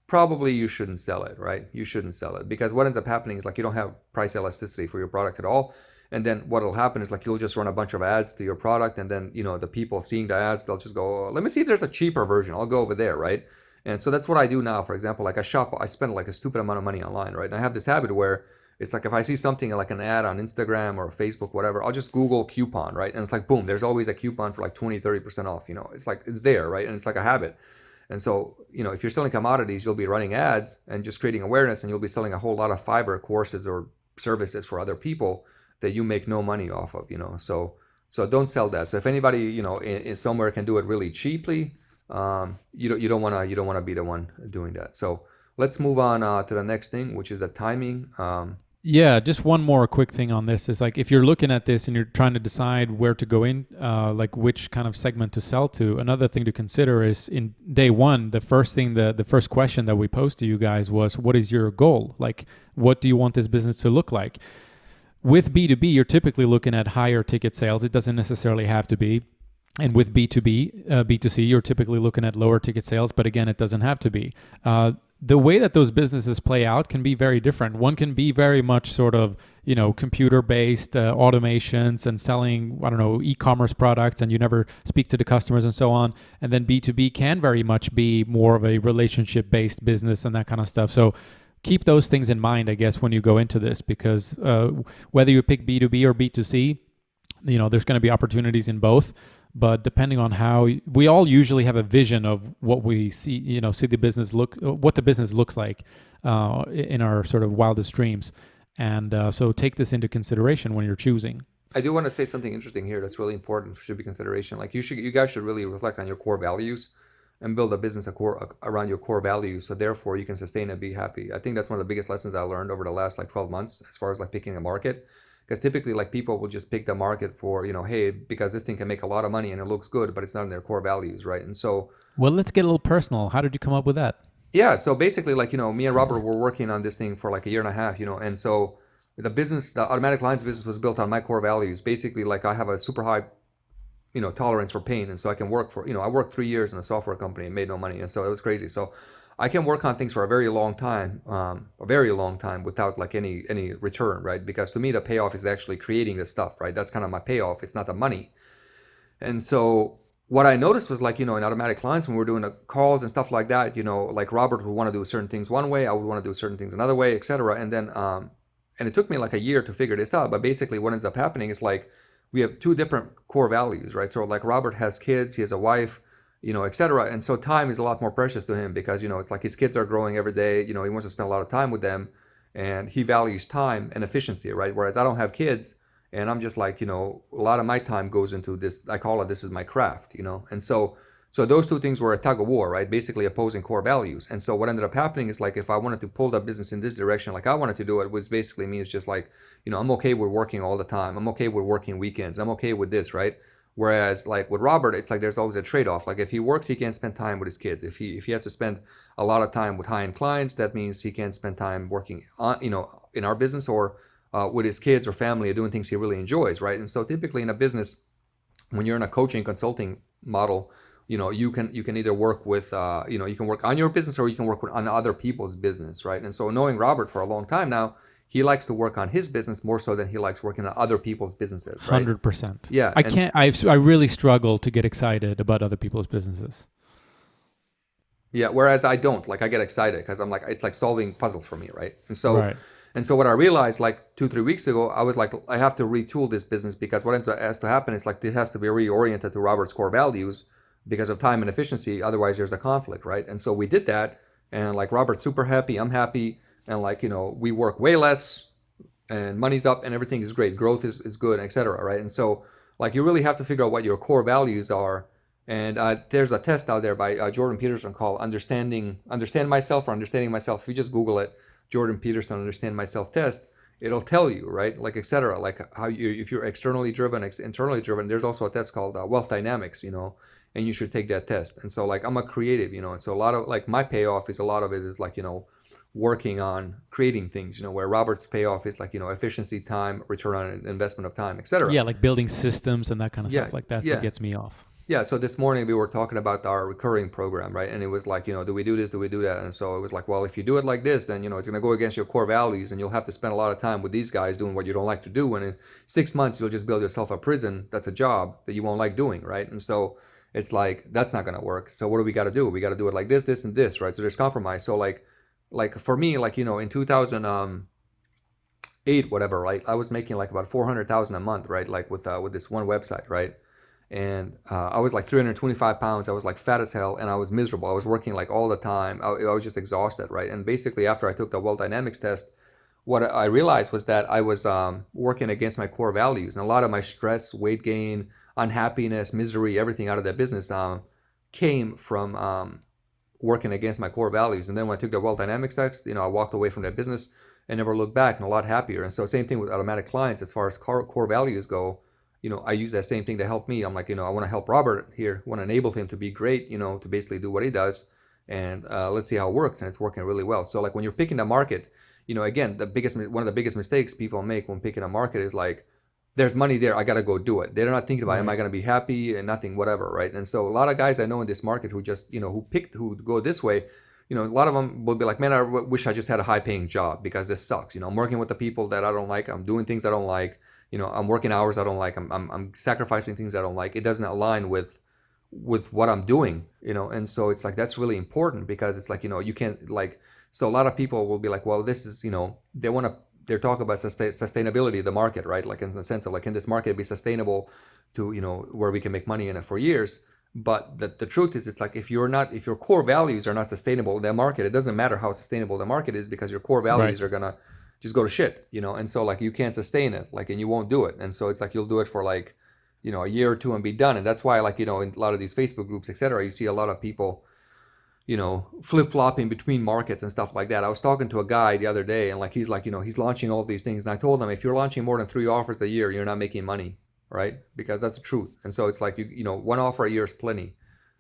probably you shouldn't sell it, right? You shouldn't sell it, because what ends up happening is like you don't have price elasticity for your product at all. And then what will happen is like you'll just run a bunch of ads to your product, and then the people seeing the ads, they'll just go, oh, let me see if there's a cheaper version. I'll go over there, right? And so that's what I do now. For example, like I spend like a stupid amount of money online, right? And I have this habit where It's like if I see something like an ad on Instagram or Facebook, whatever, I'll just Google coupon, right? And it's like, boom, there's always a coupon for like 20, 30% off, it's like, it's there, right? And it's like a habit. And so, if you're selling commodities, you'll be running ads and just creating awareness, and you'll be selling a whole lot of fiber courses or services for other people that you make no money off of, so don't sell that. So if anybody, in somewhere can do it really cheaply, you don't want to be the one doing that. So let's move on to the next thing, which is the timing. Yeah, just one more quick thing on this is like if you're looking at this and you're trying to decide where to go in, like which kind of segment to sell to, another thing to consider is in day one, the first question that we posed to you guys was, what is your goal? Like, what do you want this business to look like? With B2B, you're typically looking at higher ticket sales. It doesn't necessarily have to be. And with B2B, B2C, you're typically looking at lower ticket sales, but again, it doesn't have to be. The way that those businesses play out can be very different. One can be very much sort of, computer-based automations and selling, e-commerce products, and you never speak to the customers and so on. And then B2B can very much be more of a relationship-based business and that kind of stuff. So keep those things in mind, I guess, when you go into this, because whether you pick B2B or B2C, there's going to be opportunities in both. But depending on how we all usually have a vision of what we see, see the business what the business looks like in our sort of wildest dreams. And so take this into consideration when you're choosing. I do want to say something interesting here that's really important, should be consideration. Like you guys should really reflect on your core values and build a business around your core values. So therefore you can sustain and be happy. I think that's one of the biggest lessons I learned over the last 12 months, as far as picking a market. Because typically people will just pick the market for, hey, because this thing can make a lot of money and it looks good, but it's not in their core values, right? And so... Well, let's get a little personal. How did you come up with that? Yeah, so basically me and Robert were working on this thing for a year and a half, and so the automatic lines business was built on my core values. Basically, I have a super high, tolerance for pain. And so I can work for, I worked 3 years in a software company and made no money. And so it was crazy. So I can work on things for a very long time without any return, right? Because to me, the payoff is actually creating the stuff, right? That's kind of my payoff. It's not the money. And so what I noticed was in automatic lines, when we were doing the calls and stuff like that, Robert would want to do certain things one way, I would want to do certain things another way, etc. And then, and it took me a year to figure this out. But basically what ends up happening is we have two different core values, right? So Robert has kids, he has a wife, etc. And so time is a lot more precious to him because, it's his kids are growing every day, he wants to spend a lot of time with them, and he values time and efficiency, right? Whereas I don't have kids, and I'm just a lot of my time goes into this, I call it, this is my craft, And so those two things were a tug of war, right? Basically opposing core values. And so what ended up happening is if I wanted to pull the business in this direction, I wanted to do it, which basically means just I'm okay with working all the time. I'm okay with working weekends. I'm okay with this, right? Whereas with Robert, it's there's always a trade-off. If he works, he can't spend time with his kids. If he has to spend a lot of time with high-end clients, that means he can't spend time working on, in our business or with his kids or family or doing things he really enjoys, right? And so typically in a business, when you're in a coaching consulting model, you can either work with, you can work on your business or you can work on other people's business, right? And so knowing Robert for a long time now, he likes to work on his business more so than he likes working on other people's businesses, right? 100%. Yeah. I really struggle to get excited about other people's businesses. Yeah, whereas I don't. I get excited because I'm it's solving puzzles for me, right? And so... Right. And so what I realized 2-3 weeks ago, I was I have to retool this business because what has to happen is it has to be reoriented to Robert's core values because of time and efficiency. Otherwise, there's a conflict, right? And so we did that, and Robert's super happy, I'm happy, and we work way less, and money's up, and everything is great. Growth is good, etc. Right? And so you really have to figure out what your core values are. And there's a test out there by Jordan Peterson called Understand Myself or Understanding Myself. If you just Google it, Jordan Peterson Understand Myself test, it'll tell you, right? etc. How if you're externally driven, internally driven. There's also a test called Wealth Dynamics, and you should take that test. And so I'm a creative, and so a lot of my payoff is a lot of it is working on creating things, where Robert's payoff is efficiency, time, return on investment of time, etc. Yeah, building systems and that kind of stuff that gets me off. Yeah, so this morning we were talking about our recurring program, right? And it was do we do this, do we do that? And so it was well, if you do it like this, then, it's going to go against your core values and you'll have to spend a lot of time with these guys doing what you don't like to do. And in 6 months, you'll just build yourself a prison that's a job that you won't like doing, right? And so it's that's not going to work. So what do we got to do? We got to do it like this, this, and this, right? So there's compromise. So for me, in 2008, whatever, right? I was making like about 400,000 a month, right? Like with this one website, right? And I was like 325 pounds. I was like fat as hell, and I was miserable. I was working like all the time. I was just exhausted, right? And basically, after I took the Well Dynamics test, what I realized was that I was working against my core values, and a lot of my stress, weight gain, unhappiness, misery, everything out of that business came from working against my core values. And then when I took the Well Dynamics test, I walked away from that business and never looked back, and a lot happier. And so same thing with automatic clients as far as core values go. I use that same thing to help me. I'm like, I want to help Robert here, want to enable him to be great, to basically do what he does. And let's see how it works. And it's working really well. So like when you're picking a market, again, one of the biggest mistakes people make when picking a market is like, there's money there, I got to go do it. They're not thinking about, am I going to be happy and nothing, whatever, right? And so a lot of guys I know in this market who just, who go this way, a lot of them will be like, man, I wish I just had a high paying job because this sucks. I'm working with the people that I don't like. I'm doing things I don't like. I'm working hours I don't like. I'm sacrificing things I don't like. It doesn't align with what I'm doing, and so it's like that's really important because it's like, you can't like, so a lot of people will be like, well, this is, they're talking about sustainability of the market, right? Like in the sense of like, can this market be sustainable to, where we can make money in it for years? But the truth is, it's like if your core values are not sustainable in that market, it doesn't matter how sustainable the market is because your core values are gonna just go to shit, and so like you can't sustain it, like, and you won't do it. And so it's like you'll do it for like, a year or two and be done. And that's why like, in a lot of these Facebook groups, etc., you see a lot of people, flip-flopping between markets and stuff like that. I was talking to a guy the other day and like, he's like, he's launching all these things. And I told him, if you're launching more than 3 offers a year, you're not making money, right? Because that's the truth. And so it's like, one offer a year is plenty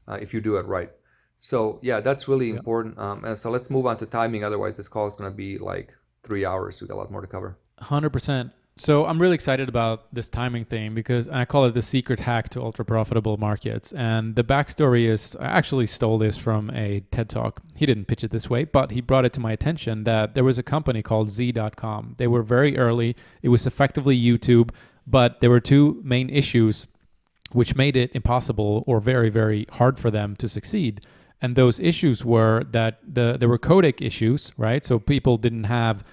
if you do it right. So yeah, that's really important. And so let's move on to timing. Otherwise this call is going to be like 3 hours. We got a lot more to cover. 100%. So I'm really excited about this timing thing because I call it the secret hack to ultra profitable markets. And the backstory is I actually stole this from a TED Talk. He didn't pitch it this way, but he brought it to my attention that there was a company called Z.com. They were very early. It was effectively YouTube, but there were two main issues which made it impossible or very, very hard for them to succeed. And those issues were that there were codec issues, right? So people didn't have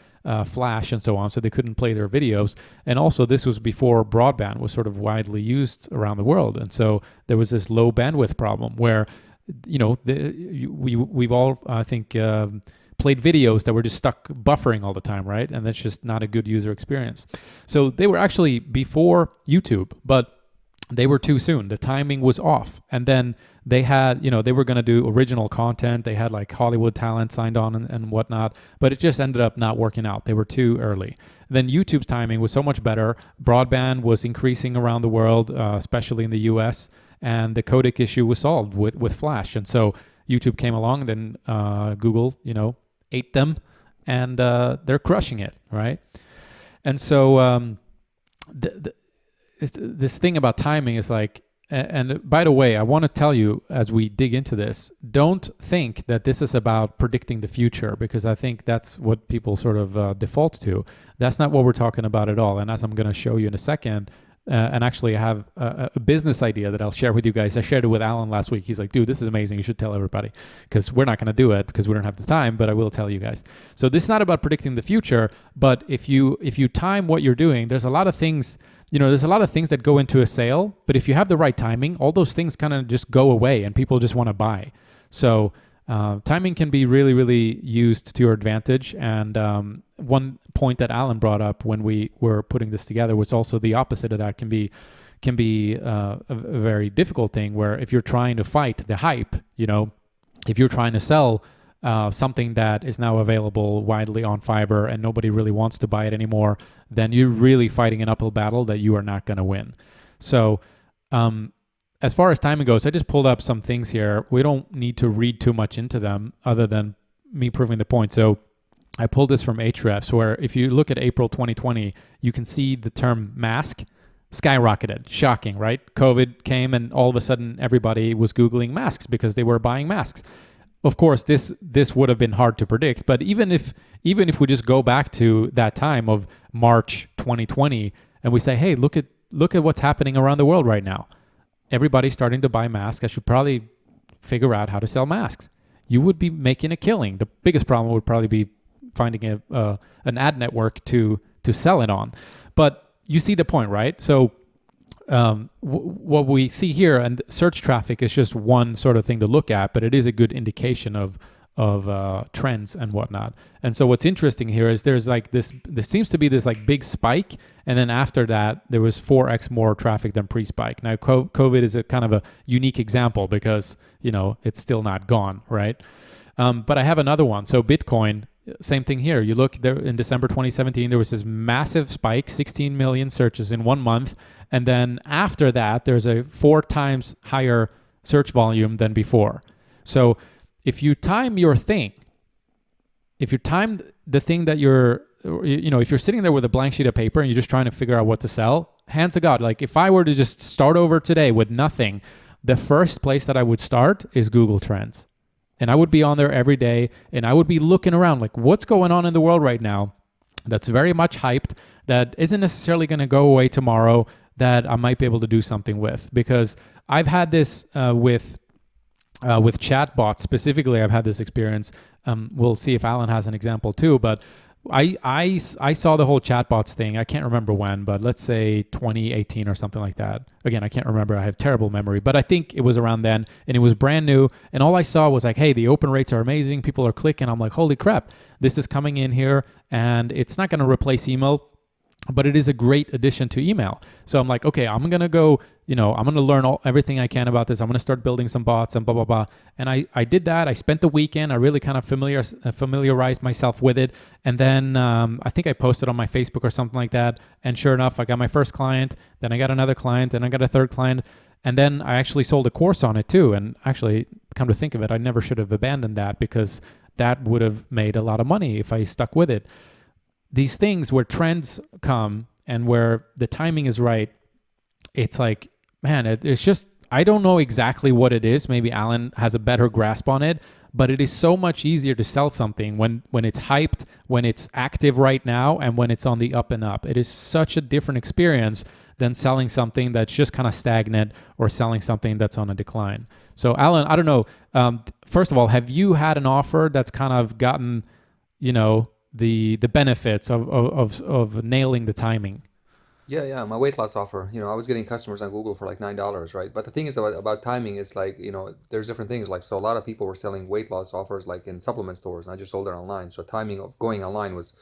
Flash and so on, so they couldn't play their videos. And also this was before broadband was sort of widely used around the world. And so there was this low bandwidth problem where, we've all, I think, played videos that were just stuck buffering all the time, right? And that's just not a good user experience. So they were actually before YouTube, but they were too soon. The timing was off. And then they had, they were going to do original content. They had like Hollywood talent signed on and whatnot, but it just ended up not working out. They were too early. Then YouTube's timing was so much better. Broadband was increasing around the world, especially in the US, and the codec issue was solved with Flash. And so YouTube came along, then Google, ate them, and they're crushing it, right? And so this thing about timing is like, and by the way, I want to tell you as we dig into this, don't think that this is about predicting the future, because I think that's what people sort of default to. That's not what we're talking about at all. And as I'm going to show you in a second, and actually I have a business idea that I'll share with you guys. I shared it with Alan last week. He's like, dude, this is amazing. You should tell everybody, because we're not going to do it because we don't have the time, but I will tell you guys. So this is not about predicting the future, but if you time what you're doing, there's a lot of things, there's a lot of things that go into a sale, but if you have the right timing, all those things kind of just go away and people just want to buy. So timing can be really, really used to your advantage. And one point that Alan brought up when we were putting this together was also the opposite of that. Can be a very difficult thing where if you're trying to fight the hype, if you're trying to sell something that is now available widely on Fiverr and nobody really wants to buy it anymore, then you're really fighting an uphill battle that you are not going to win. So as far as timing goes, I just pulled up some things here. We don't need to read too much into them other than me proving the point. So I pulled this from Ahrefs, where if you look at April 2020, you can see the term mask skyrocketed. Shocking, right? COVID came and all of a sudden everybody was Googling masks because they were buying masks. Of course, this would have been hard to predict, but even if we just go back to that time of March 2020 and we say, hey, look at what's happening around the world right now. Everybody's starting to buy masks. I should probably figure out how to sell masks. You would be making a killing. The biggest problem would probably be finding an ad network to to sell it on. But you see the point, right? So what we see here, and search traffic is just one sort of thing to look at, but it is a good indication of trends and whatnot. And so what's interesting here is there's like this, there seems to be this like big spike, and then after that there was 4x more traffic than pre-spike. Now COVID is a kind of a unique example because it's still not gone, right? But I have another one. So Bitcoin, same thing here. You look there in December 2017, there was this massive spike, 16 million searches in 1 month. And then after that, there's a 4 times higher search volume than before. So if you time your thing, if you timed the thing that if you're sitting there with a blank sheet of paper and you're just trying to figure out what to sell, hands to God, like if I were to just start over today with nothing, the first place that I would start is Google Trends. And I would be on there every day, and I would be looking around like what's going on in the world right now that's very much hyped, that isn't necessarily going to go away tomorrow, that I might be able to do something with. Because I've had this with chatbots specifically. I've had this experience. We'll see if Alan has an example too, but I saw the whole chatbots thing. I can't remember when, but let's say 2018 or something like that. Again, I can't remember. I have terrible memory, but I think it was around then, and it was brand new. And all I saw was like, hey, the open rates are amazing. People are clicking. I'm like, holy crap, this is coming in here, and it's not going to replace email, but it is a great addition to email. So I'm like, okay, I'm going to go, I'm going to learn everything I can about this. I'm going to start building some bots and blah, blah, blah. And I did that. I spent the weekend. I really kind of familiarized myself with it. And then I think I posted on my Facebook or something like that. And sure enough, I got my first client. Then I got another client. Then I got a third client. And then I actually sold a course on it too. And actually, come to think of it, I never should have abandoned that, because that would have made a lot of money if I stuck with it. These things where trends come and where the timing is right, it's like, man, it's just, I don't know exactly what it is. Maybe Alan has a better grasp on it, but it is so much easier to sell something when it's hyped, when it's active right now, and when it's on the up and up. It is such a different experience than selling something that's just kind of stagnant or selling something that's on a decline. So Alan, I don't know. First of all, have you had an offer that's kind of gotten, the benefits of nailing the timing? Yeah, my weight loss offer. I was getting customers on Google for like $9, right? But the thing is about timing is like, there's different things. Like, so a lot of people were selling weight loss offers like in supplement stores, and I just sold it online. So timing of going online was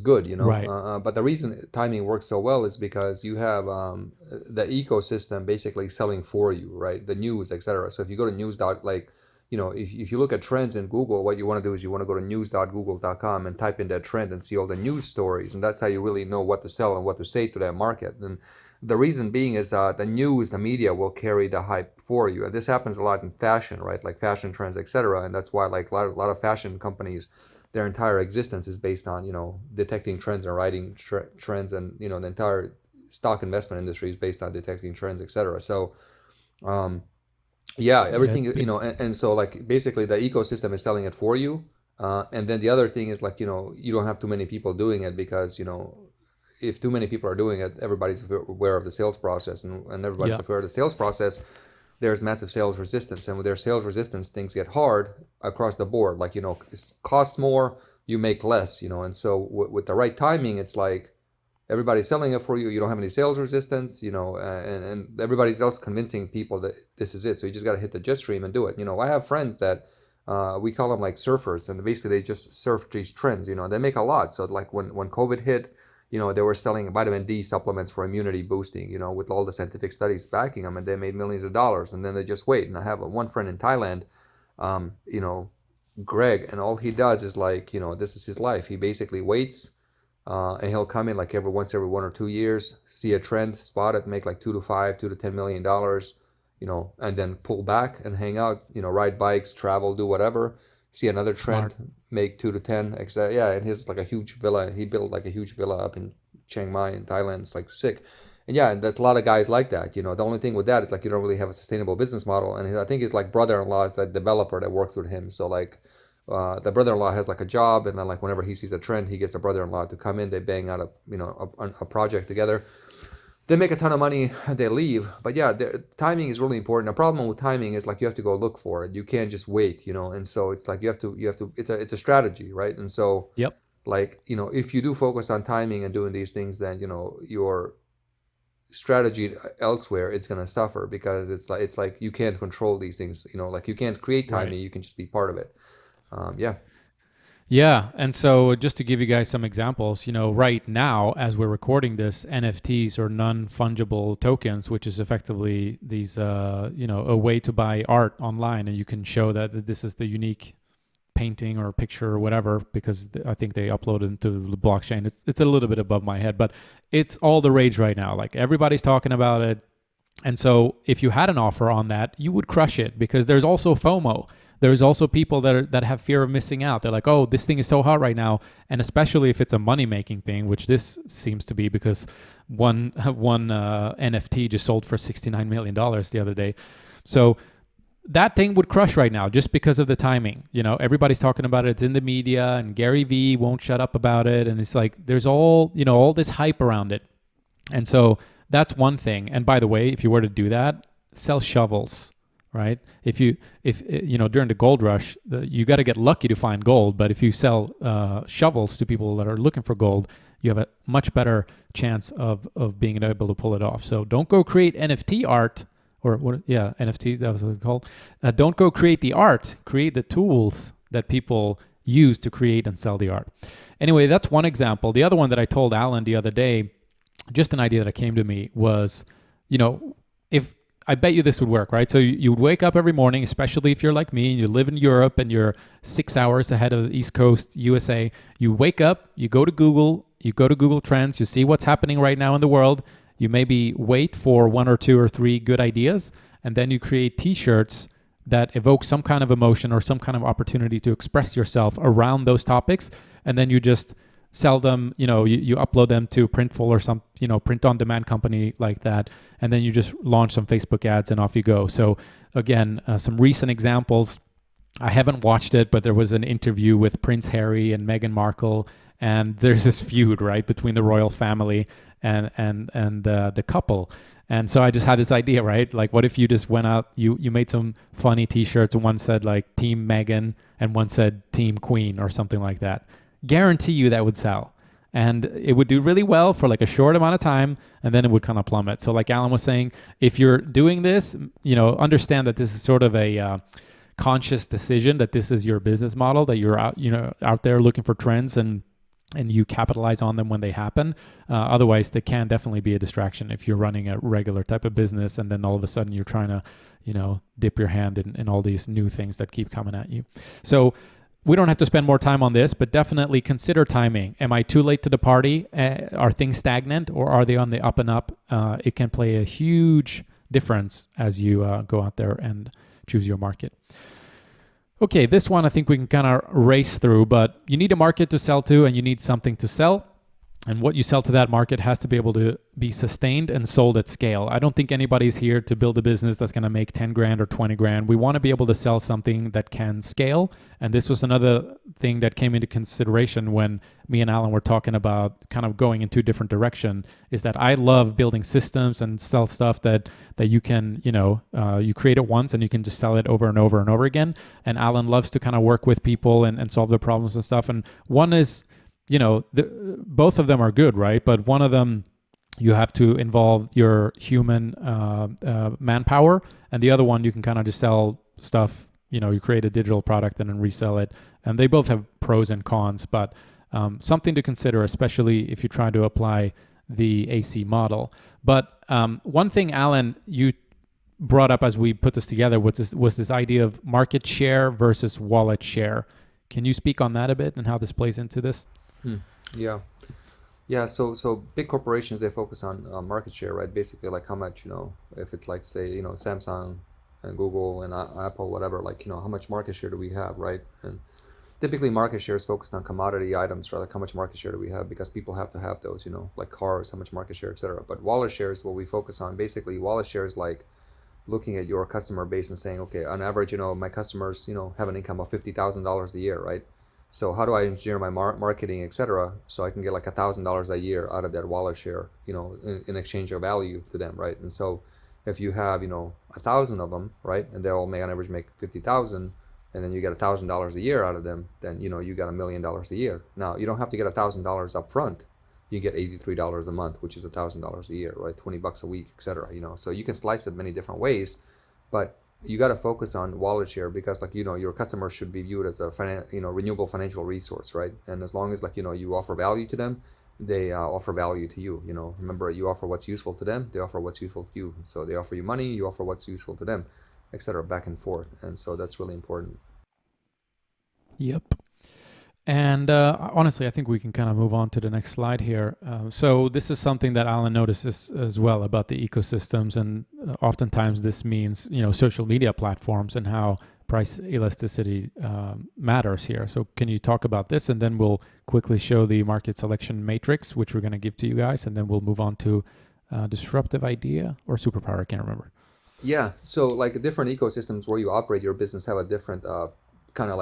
good, Right. But the reason timing works so well is because you have the ecosystem basically selling for you, right? The news, etc. So if you go to news dot, like, if you look at trends in Google, what you want to do is you want to go to news.google.com and type in that trend and see all the news stories. And that's how you really know what to sell and what to say to that market. And the reason being is the news, the media will carry the hype for you. And this happens a lot in fashion, right? Like fashion trends, etc. And that's why like a lot of fashion companies, their entire existence is based on, detecting trends and writing trends. And, the entire stock investment industry is based on detecting trends, etc. So, yeah, everything, and so like basically the ecosystem is selling it for you. And then the other thing is like, you don't have too many people doing it, because, if too many people are doing it, everybody's aware of the sales process, and everybody's aware of the sales process, there's massive sales resistance. And with their sales resistance, things get hard across the board. Like, it costs more, you make less, and so with the right timing, it's like, everybody's selling it for you. You don't have any sales resistance, and everybody's else convincing people that this is it. So you just got to hit the jet stream and do it. I have friends that we call them like surfers, and basically they just surf these trends. They make a lot. So like when COVID hit, they were selling vitamin D supplements for immunity boosting, with all the scientific studies backing them, and they made millions of dollars. And then they just wait. And I have one friend in Thailand, Greg, and all he does is like, this is his life. He basically waits. And he'll come in like every 1 or 2 years, see a trend, spot it, make like $2 to $10 million, and then pull back and hang out, ride bikes, travel, do whatever, see another trend, Smart. make 2 to 10, etc. Yeah, and his like a huge villa. He built like a huge villa up in Chiang Mai in Thailand. It's like sick. And yeah, and there's a lot of guys like that. The only thing with that is like you don't really have a sustainable business model. And I think his like brother-in-law is the developer that works with him. So like, the brother-in-law has like a job, and then like whenever he sees a trend, he gets a brother-in-law to come in. They bang out a project together. They make a ton of money and they leave. But yeah, timing is really important. The problem with timing is like you have to go look for it. You can't just wait, And so it's like you have to. It's a strategy, right? And so Yep. like, if you do focus on timing and doing these things, then your strategy elsewhere, it's going to suffer, because it's like you can't control these things, like you can't create timing, Right. you can just be part of it. Yeah. Yeah, and so just to give you guys some examples, right now as we're recording this, NFTs or non-fungible tokens, which is effectively these, a way to buy art online, and you can show that this is the unique painting or picture or whatever, because I think they upload it into the blockchain. It's a little bit above my head, but it's all the rage right now. Like everybody's talking about it. And so if you had an offer on that, you would crush it, because there's also FOMO. There's also people that have fear of missing out. They're like, oh, this thing is so hot right now. And especially if it's a money-making thing, which this seems to be, because one NFT just sold for $69 million the other day. So that thing would crush right now just because of the timing. Everybody's talking about it. It's in the media, and Gary Vee won't shut up about it. And it's like there's all this hype around it. And so that's one thing. And by the way, if you were to do that, sell shovels, right? If during the gold rush, you got to get lucky to find gold. But if you sell shovels to people that are looking for gold, you have a much better chance of being able to pull it off. So don't go create NFT art, or what? Yeah, NFT, that was what it's called. Don't go create the art. Create the tools that people use to create and sell the art. Anyway, that's one example. The other one that I told Alan the other day, just an idea that came to me, was, if I bet you this would work, right? So you would wake up every morning, especially if you're like me and you live in Europe and you're 6 hours ahead of the East Coast USA. You wake up, you go to Google Trends, you see what's happening right now in the world. You maybe wait for 1 or 2 or 3 good ideas, and then you create t-shirts that evoke some kind of emotion or some kind of opportunity to express yourself around those topics. And then you just sell them, you upload them to Printful or some, print on demand company like that. And then you just launch some Facebook ads and off you go. So again, some recent examples. I haven't watched it, but there was an interview with Prince Harry and Meghan Markle, and there's this feud, right, between the royal family and the couple. And so I just had this idea, right? Like, what if you just went out, you made some funny t-shirts, and one said like Team Meghan and one said Team Queen or something like that. Guarantee you that would sell. And it would do really well for like a short amount of time, and then it would kind of plummet. So like Alan was saying, if you're doing this, understand that this is sort of a conscious decision, that this is your business model, that you're out there looking for trends, and you capitalize on them when they happen. Otherwise, they can definitely be a distraction if you're running a regular type of business, and then all of a sudden you're trying to, dip your hand in all these new things that keep coming at you. So we don't have to spend more time on this, but definitely consider timing. Am I too late to the party? Are things stagnant, or are they on the up and up? It can play a huge difference as you go out there and choose your market. Okay, this one I think we can kind of race through, but you need a market to sell to, and you need something to sell. And what you sell to that market has to be able to be sustained and sold at scale. I don't think anybody's here to build a business that's going to make 10 grand or 20 grand. We want to be able to sell something that can scale. And this was another thing that came into consideration when me and Alan were talking about kind of going in two different directions, is that I love building systems and sell stuff that you can, you create it once and you can just sell it over and over and over again. And Alan loves to kind of work with people and solve their problems and stuff. And one is, both of them are good, right? But one of them, you have to involve your human manpower, and the other one, you can kind of just sell stuff. You create a digital product and then resell it, and they both have pros and cons. But something to consider, especially if you try to apply the AC model. But one thing, Alan, you brought up as we put this together was this idea of market share versus wallet share. Can you speak on that a bit and how this plays into this? Yeah. So big corporations, they focus on market share, right? Basically, like how much, if it's like, say, Samsung and Google and Apple, whatever, like, how much market share do we have, right? And typically market share is focused on commodity items, right? Like how much market share do we have, because people have to have those, like cars, how much market share, etc. But wallet share is what we focus on. Basically, wallet share is like looking at your customer base and saying, okay, on average, my customers, have an income of $50,000 a year, right? So how do I engineer my marketing, etc., so I can get like $1,000 a year out of that wallet share, in exchange of value to them, right? And so if you have, 1,000 of them, right, and they all may on average make 50,000, and then you get $1,000 a year out of them, then you got $1 million a year. Now you don't have to get $1,000 up front. You get $83 a month, which is $1,000 a year, right? $20 a week, etc. So you can slice it many different ways, but you got to focus on wallet share, because your customers should be viewed as a renewable financial resource, right? And as long as you offer value to them, they offer value to you. Remember, you offer what's useful to them, they offer what's useful to you. So they offer you money, you offer what's useful to them, etc. Back and forth. And so that's really important. Yep. And honestly, I think we can kind of move on to the next slide here. So this is something that Alan notices as well about the ecosystems, and oftentimes this means social media platforms and how price elasticity matters here. So can you talk about this, and then we'll quickly show the market selection matrix, which we're going to give to you guys, and then we'll move on to disruptive idea or superpower. I can't remember. Yeah. So different ecosystems where you operate your business have a different kind of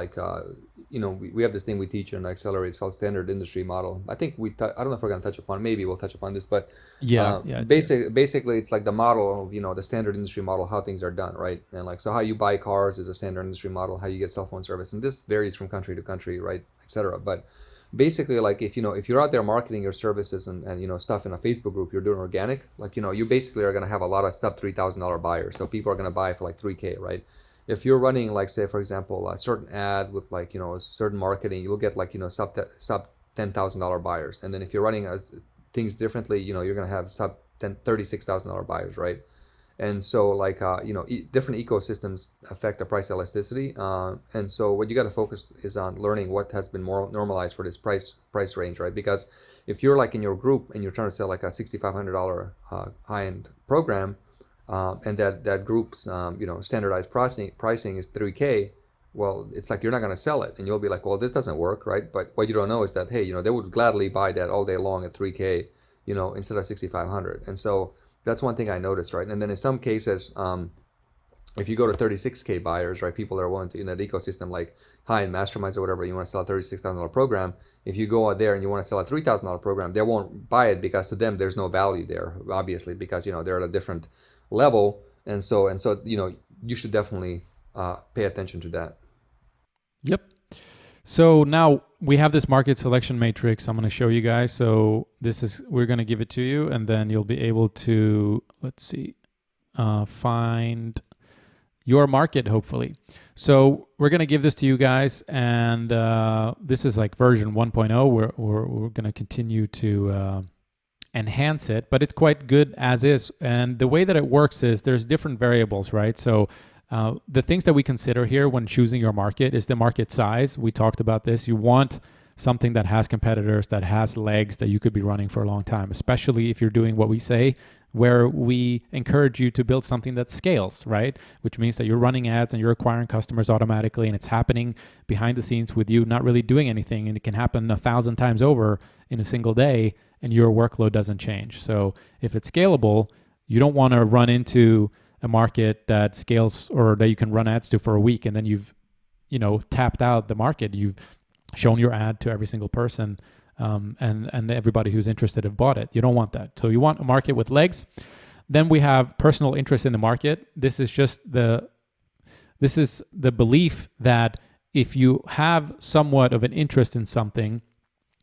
we have this thing we teach in Accelerate, it's called standard industry model. I think I don't know if we're going to touch upon, maybe we'll touch upon this, but basically it's like the model of the standard industry model, how things are done, right? And so how you buy cars is a standard industry model, how you get cell phone service, and this varies from country to country, right, etc. But basically, if you're out there marketing your services and stuff in a Facebook group, you're doing organic, you basically are going to have a lot of sub $3,000 buyers. So people are going to buy for $3K, right? If you're running, say for example, a certain ad with a certain marketing, you'll get sub $10,000 buyers. And then if you're running things differently, you're gonna have sub $36,000 buyers, right? And so different ecosystems affect the price elasticity. And so what you got to focus is on learning what has been more normalized for this price range, right? Because if you're in your group and you're trying to sell a $6,500 high-end program, and that group's standardized pricing is $3K, well, it's you're not going to sell it, and you'll be well, this doesn't work, right? But what you don't know is that, hey, they would gladly buy that all day long at $3K, instead of $6,500. And so that's one thing I noticed, right? And then in some cases, if you go to 36K buyers, right, people that are willing to, in that ecosystem, like high-end masterminds or whatever, you want to sell a $36,000 program. If you go out there and you want to sell a $3,000 program, they won't buy it, because to them there's no value there, obviously, because they're at a different level, and so you should definitely pay attention to that. Yep. So now we have this market selection matrix I'm going to show you guys. So we're going to give it to you, and then you'll be able to, find your market, hopefully. So we're going to give this to you guys, and this is version 1.0. We're going to continue to enhance it, but it's quite good as is. And the way that it works is there's different variables, right? So the things that we consider here when choosing your market is the market size. We talked about this. You want something that has competitors, that has legs, that you could be running for a long time, especially if you're doing what we say, where we encourage you to build something that scales, right? Which means that you're running ads and you're acquiring customers automatically, and it's happening behind the scenes with you not really doing anything, and it can happen 1,000 times over in a single day, and your workload doesn't change. So if it's scalable, you don't want to run into a market that scales or that you can run ads to for a week, and then you've tapped out the market. You've shown your ad to every single person, and everybody who's interested have bought it. You don't want that. So you want a market with legs. Then we have personal interest in the market. This is the belief that if you have somewhat of an interest in something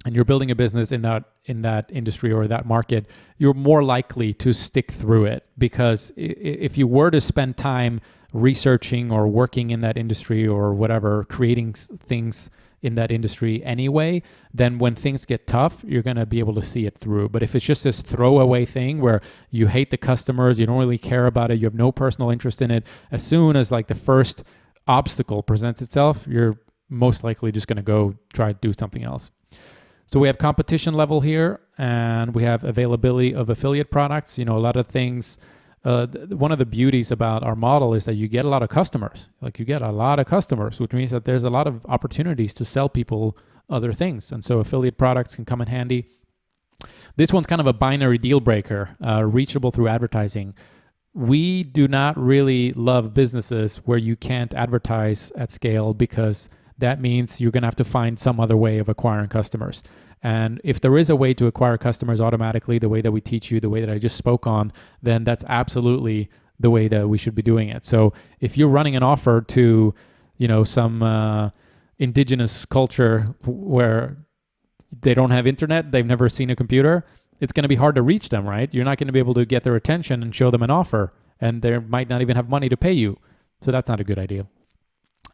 and you're building a business in that industry or that market, you're more likely to stick through it. Because if you were to spend time researching or working in that industry or whatever, creating things in that industry anyway, then when things get tough, you're going to be able to see it through. But if it's just this throwaway thing where you hate the customers, you don't really care about it, you have no personal interest in it, as soon as the first obstacle presents itself, you're most likely just going to go try to do something else. So we have competition level here, and we have availability of affiliate products. A lot of things. One of the beauties about our model is that you get a lot of customers. You get a lot of customers, which means that there's a lot of opportunities to sell people other things. And so affiliate products can come in handy. This one's kind of a binary deal breaker, reachable through advertising. We do not really love businesses where you can't advertise at scale, because that means you're going to have to find some other way of acquiring customers. And if there is a way to acquire customers automatically, the way that we teach you, the way that I just spoke on, then that's absolutely the way that we should be doing it. So if you're running an offer to some indigenous culture where they don't have internet, they've never seen a computer, it's going to be hard to reach them, right? You're not going to be able to get their attention and show them an offer, and they might not even have money to pay you. So that's not a good idea.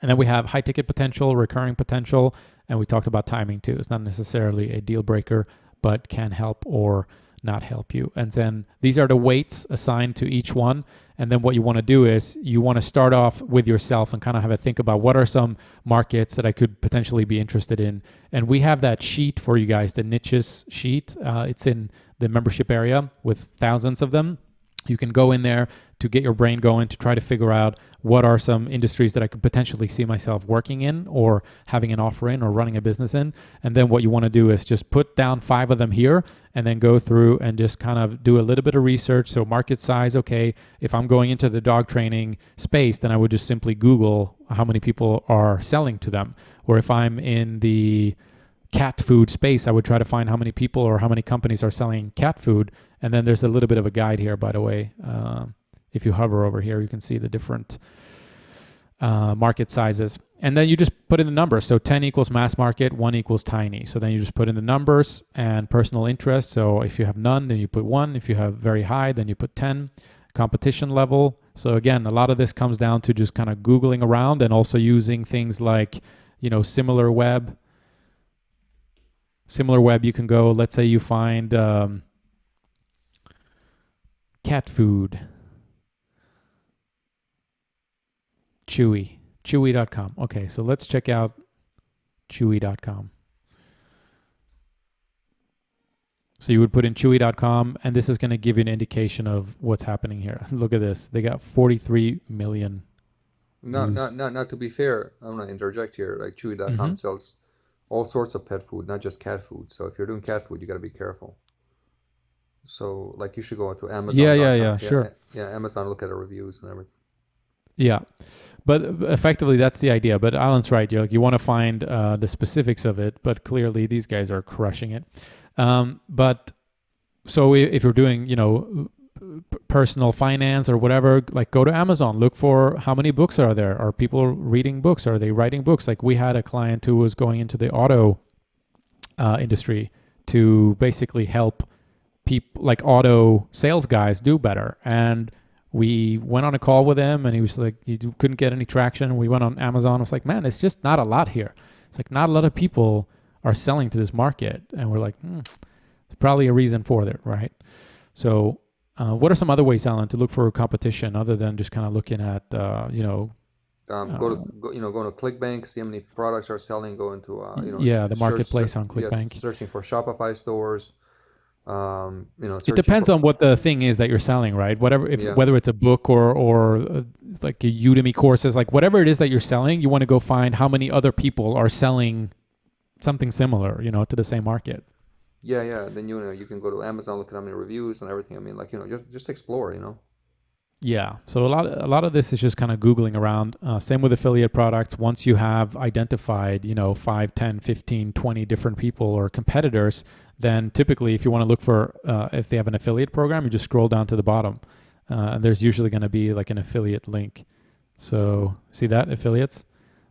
And then we have high ticket potential, recurring potential, and we talked about timing too. It's not necessarily a deal breaker, but can help or not help you. And then these are the weights assigned to each one. And then what you want to do is you want to start off with yourself and kind of have a think about what are some markets that I could potentially be interested in. And we have that sheet for you guys, the niches sheet. It's in the membership area with thousands of them. You can go in there to get your brain going to try to figure out what are some industries that I could potentially see myself working in or having an offer in or running a business in. And then what you want to do is just put down 5 of them here and then go through and just kind of do a little bit of research. So market size, okay, if I'm going into the dog training space, then I would just simply Google how many people are selling to them. Or if I'm in the cat food space, I would try to find how many people or how many companies are selling cat food. And then there's a little bit of a guide here, by the way. If you hover over here, you can see the different market sizes. And then you just put in the numbers. So 10 equals mass market, 1 equals tiny. So then you just put in the numbers and personal interest. So if you have none, then you put 1. If you have very high, then you put 10. Competition level. So again, a lot of this comes down to just kind of Googling around and also using things like, similar web. Similar web, you can go, let's say you find cat food. Chewy.com. Okay, so let's check out Chewy.com. So you would put in Chewy.com, and this is going to give you an indication of what's happening here. Look at this. They got 43 million. Not to be fair, I'm going to interject here. Like Chewy.com sells all sorts of pet food, not just cat food. So if you're doing cat food, you got to be careful. So like you should go to Amazon. Yeah, sure. Yeah, Amazon, look at the reviews and everything. Yeah, but effectively that's the idea. But Alan's right. You want to find the specifics of it, but clearly these guys are crushing it. But so if you're doing, personal finance or whatever, like go to Amazon, look for how many books are there. Are people reading books? Are they writing books? Like we had a client who was going into the auto industry to basically help people, like auto sales guys, do better. And we went on a call with him and he was like, he couldn't get any traction. We went on Amazon. I was like, man, it's just not a lot here. It's like not a lot of people are selling to this market. And we're like, there's probably a reason for that, right? So what are some other ways, Alan, to look for competition other than just kind of looking at, go to ClickBank, see how many products are selling, go into, the marketplace on ClickBank. Yes, searching for Shopify stores. It depends on what the thing is that you're selling, right? Whether it's a book or it's like a Udemy courses, like whatever it is that you're selling, you want to go find how many other people are selling something similar, to the same market. Yeah. Then you can go to Amazon, look at how many reviews and everything. I mean, just explore. Yeah. So a lot of this is just kind of Googling around. Same with affiliate products. Once you have identified, 5, 10, 15, 20 different people or competitors, then typically if you want to look for if they have an affiliate program, you just scroll down to the bottom. And there's usually going to be like an affiliate link. So see that? Affiliates?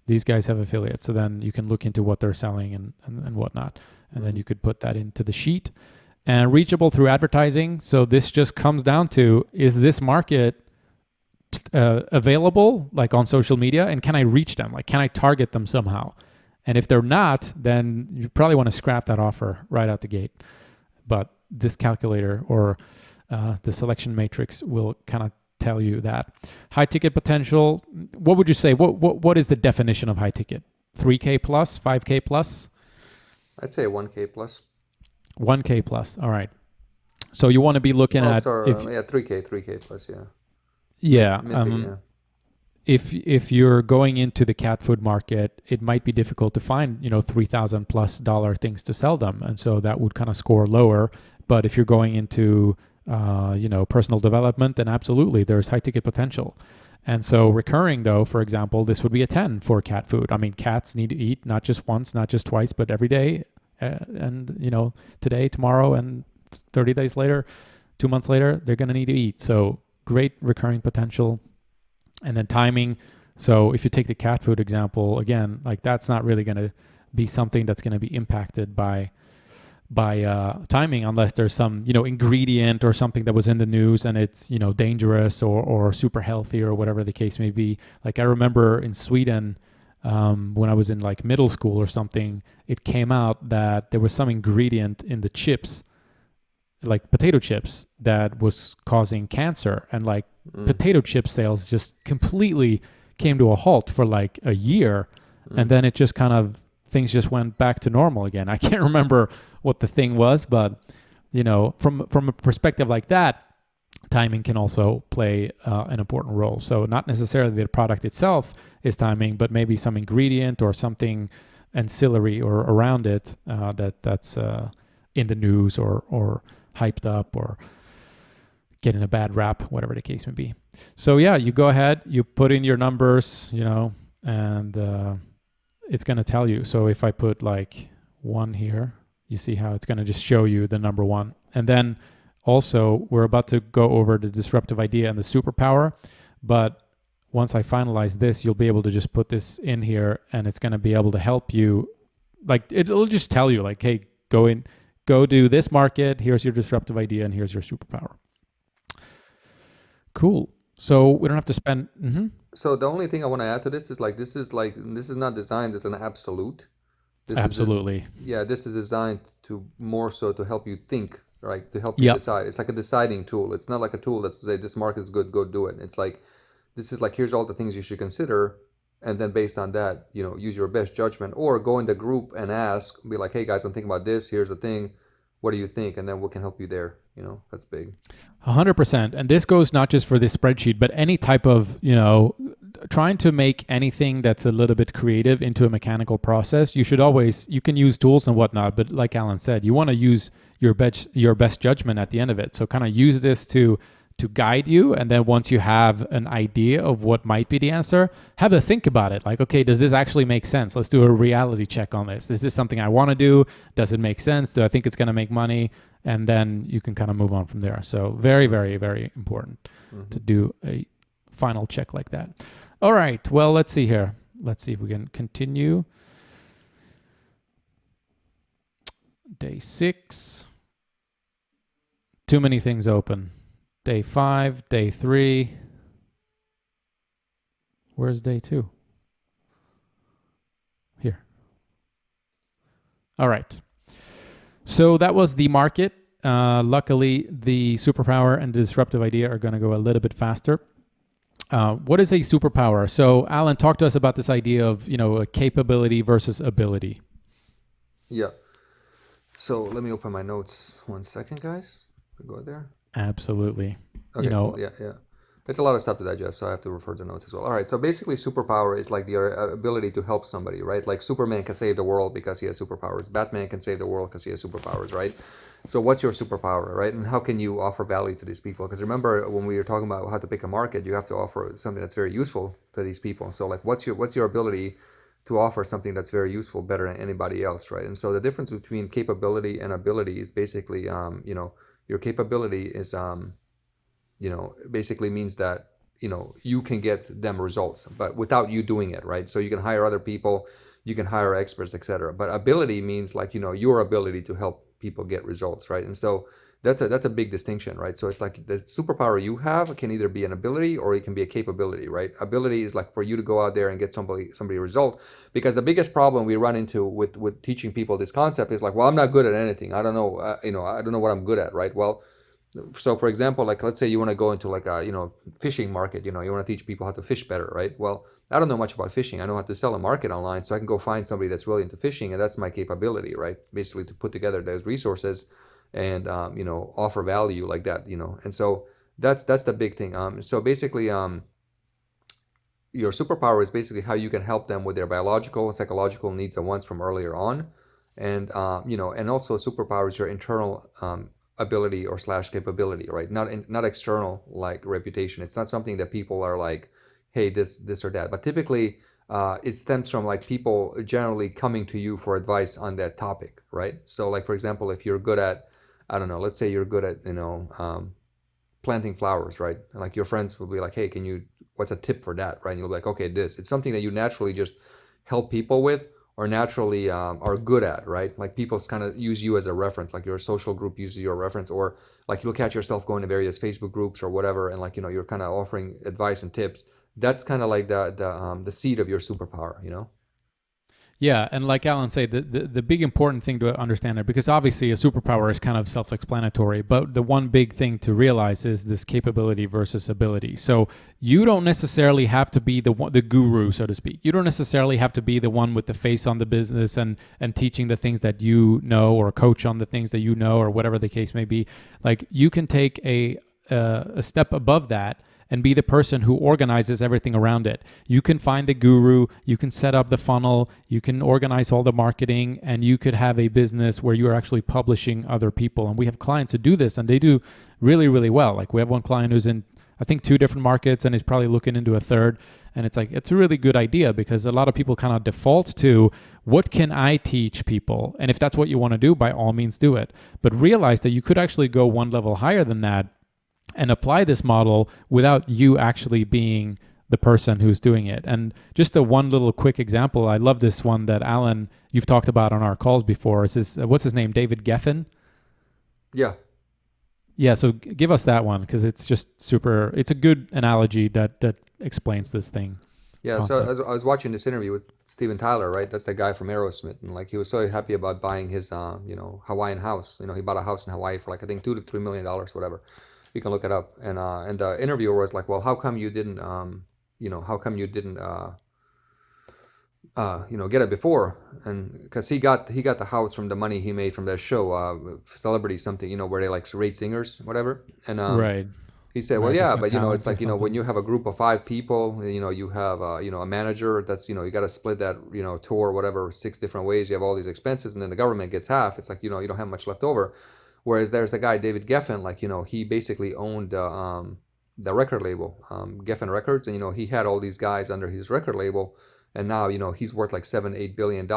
These guys have affiliates. So then you can look into what they're selling and whatnot. And then you could put that into the sheet. And reachable through advertising. So this just comes down to, is this market available like on social media? And can I reach them? Like, can I target them somehow? And if they're not, then you probably want to scrap that offer right out the gate. But this calculator or the selection matrix will kind of tell you that. High ticket potential, what would you say? What is the definition of high ticket? 3K plus, 5K plus? I'd say 1K plus. 1K plus. All right. So you want to be looking at 3K plus. Yeah. If you're going into the cat food market, it might be difficult to find $3,000+ things to sell them, and so that would kind of score lower. But if you're going into personal development, then absolutely there's high ticket potential. And so recurring though, for example, this would be a 10 for cat food. I mean, cats need to eat not just once, not just twice, but every day. And today, tomorrow, and 30 days later, 2 months later, they're going to need to eat. So great recurring potential. And then timing, So if you take the cat food example again, like that's not really going to be something that's going to be impacted by timing unless there's some ingredient or something that was in the news and it's dangerous or super healthy or whatever the case may be. Like I remember in Sweden, when I was in like middle school or something, it came out that there was some ingredient in the chips, like potato chips, that was causing cancer, and like potato chip sales just completely came to a halt for like a year, and then it just kind of things just went back to normal again. I can't remember what the thing was, but from a perspective like that, timing can also play an important role. So not necessarily the product itself is timing, but maybe some ingredient or something ancillary or around it that's in the news or hyped up or getting a bad rap, whatever the case may be. So yeah, you go ahead, you put in your numbers, and it's going to tell you. So if I put like 1 here, you see how it's going to just show you the number 1. And then also we're about to go over the disruptive idea and the superpower. But once I finalize this, you'll be able to just put this in here and it's going to be able to help you. Like it'll just tell you like, hey, go do this market. Here's your disruptive idea and here's your superpower. Cool. So we don't have to spend. So the only thing I want to add to this is this is not designed as an absolute. Absolutely. This is designed to more so to help you think, right? To help you decide. It's like a deciding tool. It's not like a tool that says this market is good, go do it. It's like this is like here's all the things you should consider, and then based on that, use your best judgment or go in the group and ask, be like, hey guys, I'm thinking about this. Here's the thing. What do you think? And then we can help you there. That's big. 100%. And this goes not just for this spreadsheet, but any type of, trying to make anything that's a little bit creative into a mechanical process. You can use tools and whatnot, but like Alan said, you want to use your best judgment at the end of it. So kind of use this to guide you. And then once you have an idea of what might be the answer, have a think about it. Like, okay, does this actually make sense? Let's do a reality check on this. Is this something I want to do? Does it make sense? Do I think it's going to make money? And then you can kind of move on from there. So very, very, very important to do a final check like that. All right. Well, let's see here. Let's see if we can continue. Day 6. Too many things open. Day 5, day 3. Where's day 2? Here. All right. So that was the market. Luckily, the superpower and disruptive idea are going to go a little bit faster. What is a superpower? So Alan, talk to us about this idea of, a capability versus ability. Yeah. So let me open my notes 1 second, guys. Go there. Absolutely. Okay, cool. Yeah. It's a lot of stuff to digest, so I have to refer to notes as well. All right, so basically superpower is like the ability to help somebody, right? Like Superman can save the world because he has superpowers. Batman can save the world because he has superpowers, right? So what's your superpower, right? And how can you offer value to these people? Because remember, when we were talking about how to pick a market, you have to offer something that's very useful to these people. So like what's your ability to offer something that's very useful, better than anybody else, right? And so the difference between capability and ability is basically, your capability is basically means that you can get them results, but without you doing it, right? So you can hire other people, you can hire experts, etc. But ability means like your ability to help people get results, right? And so that's a big distinction, right? So it's like the superpower you have can either be an ability or it can be a capability, right? Ability is like for you to go out there and get somebody a result, because the biggest problem we run into with teaching people this concept is like, well, I'm not good at anything. I don't know, I don't know what I'm good at, right? Well, so for example, like let's say you want to go into like a fishing market, you want to teach people how to fish better, right? Well, I don't know much about fishing. I know how to sell a market online, so I can go find somebody that's really into fishing, and that's my capability, right? Basically to put together those resources and offer value like that, and so that's the big thing. So basically your superpower is basically how you can help them with their biological and psychological needs and wants from earlier on, and and also superpower is your internal ability or / capability, right? Not external like reputation. It's not something that people are like, hey, this or that, but typically it stems from like people generally coming to you for advice on that topic, right? So like for example, if you're good at, I don't know, let's say you're good at planting flowers, right? And like your friends will be like, hey, can you what's a tip for that, right? And you'll be like, okay, this. It's something that you naturally just help people with, or naturally are good at, right? Like people kind of use you as a reference, like your social group uses your reference, or like you'll catch yourself going to various Facebook groups or whatever, and like, you know, you're kind of offering advice and tips. That's kind of like the seed of your superpower, you know? Yeah, and like Alan said, the big important thing to understand there, because obviously a superpower is kind of self-explanatory, but the one big thing to realize is this capability versus ability. So you don't necessarily have to be the guru, so to speak. You don't necessarily have to be the one with the face on the business and teaching the things that you know, or coach on the things that you know, or whatever the case may be. Like you can take a step above that and be the person who organizes everything around it. You can find the guru, you can set up the funnel, you can organize all the marketing, and you could have a business where you're actually publishing other people. And we have clients who do this, and they do really, really well. Like we have one client who's in, I think, 2 different markets, and he's probably looking into a third. And it's like, it's a really good idea, because a lot of people kind of default to, what can I teach people? And if that's what you want to do, by all means do it. But realize that you could actually go one level higher than that and apply this model without you actually being the person who's doing it. And just a one little quick example, I love this one that Alan, you've talked about on our calls before. What's his name? David Geffen? Yeah. Yeah, so give us that one, because it's just super, it's a good analogy that explains this thing. Yeah, concept. so I was watching this interview with Steven Tyler, right? That's the guy from Aerosmith, and like he was so happy about buying his, Hawaiian house. You know, he bought a house in Hawaii for like, I think $2 to $3 million, whatever. You can look it up. And the interviewer was like, well, how come you didn't, get it before? And because he got the house from the money he made from that show, Celebrity something, where they like rate singers, whatever. And Right. he said, well, America's yeah, Got but Talent it's like, or something. when you have a group of 5 people, you have, a manager that's, you got to split that, tour, whatever, 6 different ways. You have all these expenses, and then the government gets half. It's like, you don't have much left over. Whereas there's a guy, David Geffen, like, he basically owned the record label, Geffen Records. And, he had all these guys under his record label. And now, he's worth like $7-8 billion.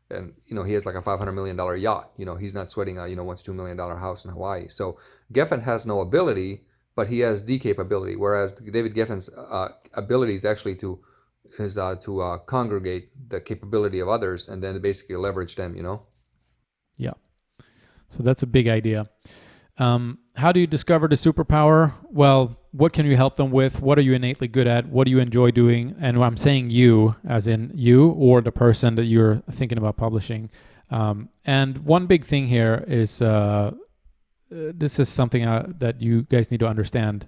And, he has like a $500 million yacht. He's not sweating a, $1 to $2 million house in Hawaii. So Geffen has no ability, but he has the capability. Whereas David Geffen's ability is actually to congregate the capability of others and then basically leverage them, Yeah. So that's a big idea. How do you discover the superpower? Well, what can you help them with? What are you innately good at? What do you enjoy doing? And I'm saying you, as in you or the person that you're thinking about publishing. And one big thing here is this is something that you guys need to understand.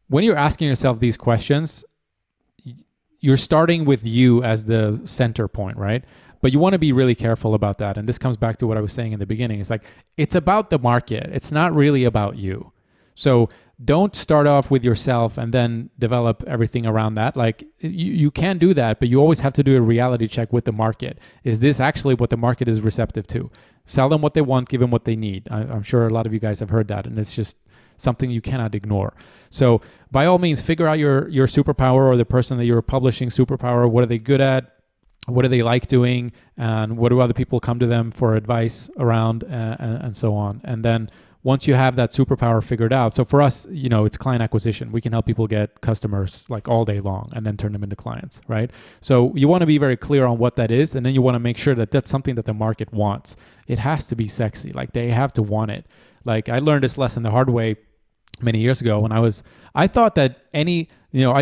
When you're asking yourself these questions, you're starting with you as the center point, right? But you want to be really careful about that. And this comes back to what I was saying in the beginning. It's like, it's about the market. It's not really about you. So don't start off with yourself and then develop everything around that. Like you can do that, but you always have to do a reality check with the market. Is this actually what the market is receptive to? Sell them what they want, give them what they need. I'm sure a lot of you guys have heard that. And it's just something you cannot ignore. So by all means, figure out your superpower, or the person that you're publishing superpower. What are they good at? What do they like doing? And what do other people come to them for advice around, and so on. And then once you have that superpower figured out, so for us, it's client acquisition. We can help people get customers like all day long and then turn them into clients, right? So you want to be very clear on what that is. And then you want to make sure that that's something that the market wants. It has to be sexy. Like they have to want it. Like I learned this lesson the hard way many years ago when I thought that I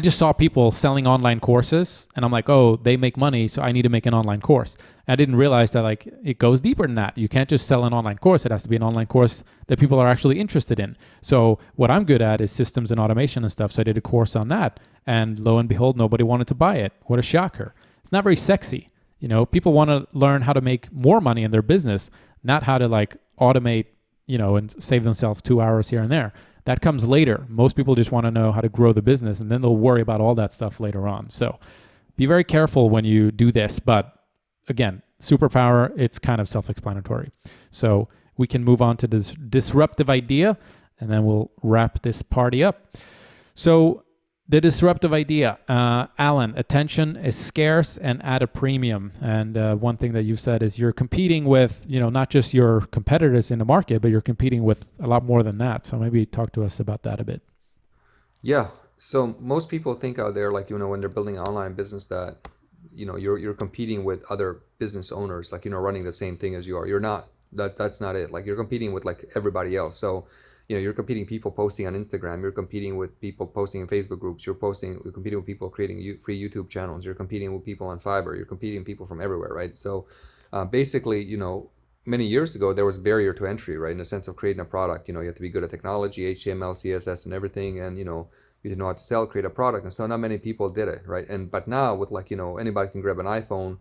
just saw people selling online courses and I'm like, oh, they make money, so I need to make an online course. And I didn't realize that like it goes deeper than that. You can't just sell an online course. It has to be an online course that people are actually interested in. So what I'm good at is systems and automation and stuff. So I did a course on that, and lo and behold, nobody wanted to buy it. What a shocker. It's not very sexy. People want to learn how to make more money in their business, not how to like automate, and save themselves 2 hours here and there. That comes later. Most people just want to know how to grow the business, and then they'll worry about all that stuff later on. So be very careful when you do this. But again, superpower, it's kind of self-explanatory. So we can move on to this disruptive idea, and then we'll wrap this party up. So the disruptive idea, Alan, attention is scarce and at a premium. And one thing that you've said is you're competing with, not just your competitors in the market, but you're competing with a lot more than that. So maybe talk to us about that a bit. Yeah. So most people think out there, like, when they're building an online business that, you're competing with other business owners, like, running the same thing as you are. You're not. That's not it. Like, you're competing with like everybody else. So, you're competing people posting on Instagram. You're competing with people posting in Facebook groups. You're competing with people creating free YouTube channels. You're competing with people on Fiverr. You're competing with people from everywhere, right? So, basically, many years ago there was a barrier to entry, right? In the sense of creating a product, you have to be good at technology, HTML, CSS, and everything, and you didn't know how to sell, create a product, and so not many people did it, right? And but now with, like, anybody can grab an iPhone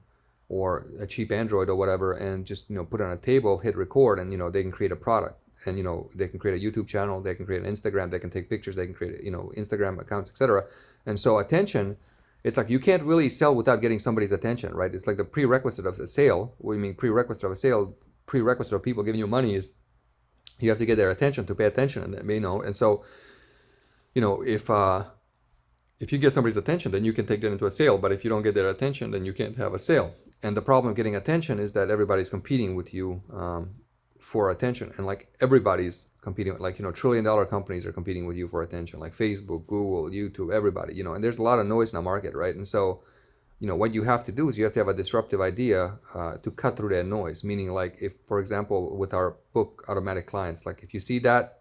or a cheap Android or whatever and just put it on a table, hit record, and they can create a product, and they can create a YouTube channel, they can create an Instagram, they can take pictures, they can create Instagram accounts, etc. And so attention, it's like you can't really sell without getting somebody's attention, right? It's like the prerequisite of a sale. What do you mean prerequisite of a sale? Prerequisite of people giving you money is you have to get their attention to pay attention, and so if you get somebody's attention, then you can take that into a sale. But if you don't get their attention, then you can't have a sale. And the problem of getting attention is that everybody's competing with you for attention. And like everybody's competing, like, trillion-dollar companies are competing with you for attention, like Facebook, Google, YouTube, everybody, and there's a lot of noise in the market, right? And so, what you have to do is you have to have a disruptive idea to cut through that noise. Meaning, like, if, for example, with our book, Automatic Clients, like if you see that,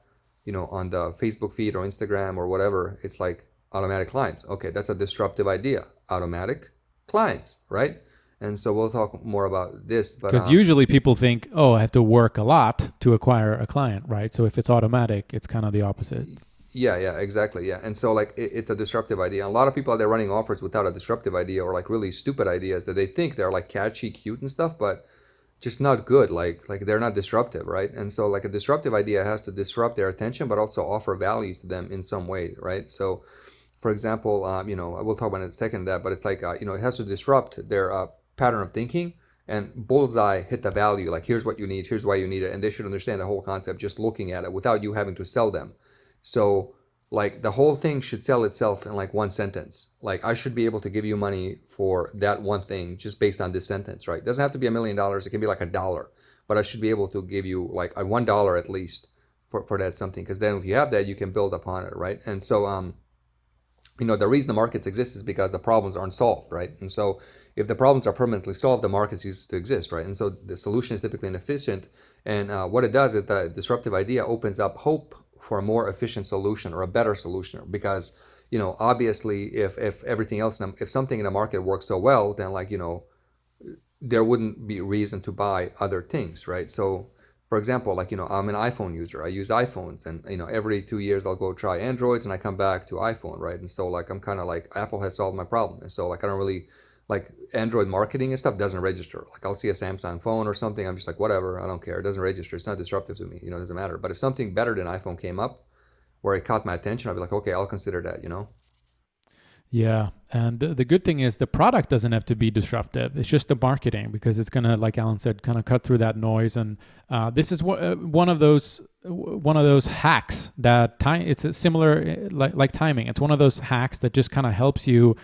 on the Facebook feed or Instagram or whatever, it's like automatic clients. Okay, that's a disruptive idea. Automatic clients, right? And so we'll talk more about this. But Because usually people think, oh, I have to work a lot to acquire a client, right? So if it's automatic, it's kind of the opposite. yeah, exactly. Yeah. And so, like, it's a disruptive idea. A lot of people out there running offers without a disruptive idea, or like really stupid ideas that they think they're like catchy, cute and stuff, but just not good. Like they're not disruptive, right? And so, like, a disruptive idea has to disrupt their attention, but also offer value to them in some way, right? So, for example, we'll talk about it in a second that, but it's like, it has to disrupt their pattern of thinking and bullseye hit the value. Like, here's what you need, here's why you need it, and they should understand the whole concept just looking at it without you having to sell them. So, like, the whole thing should sell itself in like one sentence. Like, I should be able to give you money for that one thing just based on this sentence, right? It doesn't have to be $1 million. It can be like $1, but I should be able to give you like a $1 at least for that something. Because then if you have that, you can build upon it, right? And so, the reason the markets exist is because the problems aren't solved, right? And so if the problems are permanently solved, the market ceases to exist, right? And so the solution is typically inefficient. And what it does is the disruptive idea opens up hope for a more efficient solution or a better solution. Because, obviously, if everything else, if something in the market works so well, then, like, there wouldn't be reason to buy other things, right? So, for example, like, I'm an iPhone user. I use iPhones, and every 2 years I'll go try Androids and I come back to iPhone, right? And so, like, I'm kind of like, Apple has solved my problem. And so, like, I don't really like Android marketing and stuff doesn't register. Like, I'll see a Samsung phone or something, I'm just like, whatever, I don't care. It doesn't register. It's not disruptive to me. It doesn't matter. But if something better than iPhone came up where it caught my attention, I'll be like, okay, I'll consider that. Yeah. And the good thing is the product doesn't have to be disruptive. It's just the marketing, because it's going to, like Alan said, kind of cut through that noise. And this is one of those hacks that it's a similar like timing. It's one of those hacks that just kind of helps you,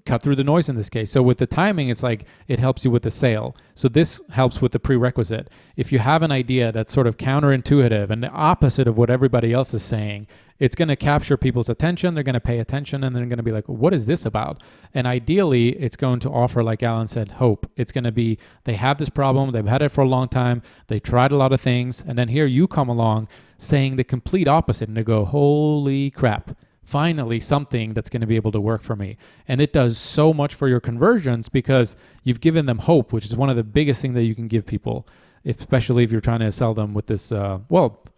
cut through the noise in this case. So with the timing, it's like it helps you with the sale. So this helps with the prerequisite. If you have an idea that's sort of counterintuitive and the opposite of what everybody else is saying, it's going to capture people's attention. They're going to pay attention, and they're going to be like, what is this about? And ideally, it's going to offer, like Alan said, hope. It's going to be, they have this problem. They've had it for a long time. They tried a lot of things. And then here you come along saying the complete opposite, and they go, holy crap. Finally, something that's going to be able to work for me. And it does so much for your conversions because you've given them hope, which is one of the biggest things that you can give people, especially if you're trying to sell them with this, I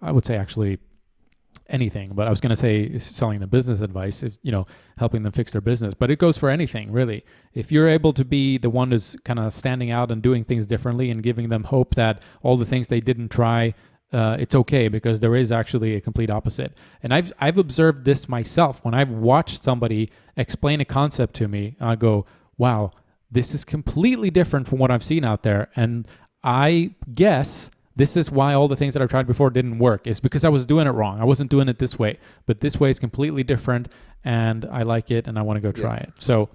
would say actually anything, but I was going to say selling them business advice, helping them fix their business, but it goes for anything really. If you're able to be the one who's kind of standing out and doing things differently and giving them hope that all the things they didn't try, it's okay, because there is actually a complete opposite. And I've observed this myself when I've watched somebody explain a concept to me. I go, wow, this is completely different from what I've seen out there. And I guess this is why all the things that I've tried before didn't work, is because I was doing it wrong. I wasn't doing it this way, but this way is completely different, and I like it, and I want to go try it. So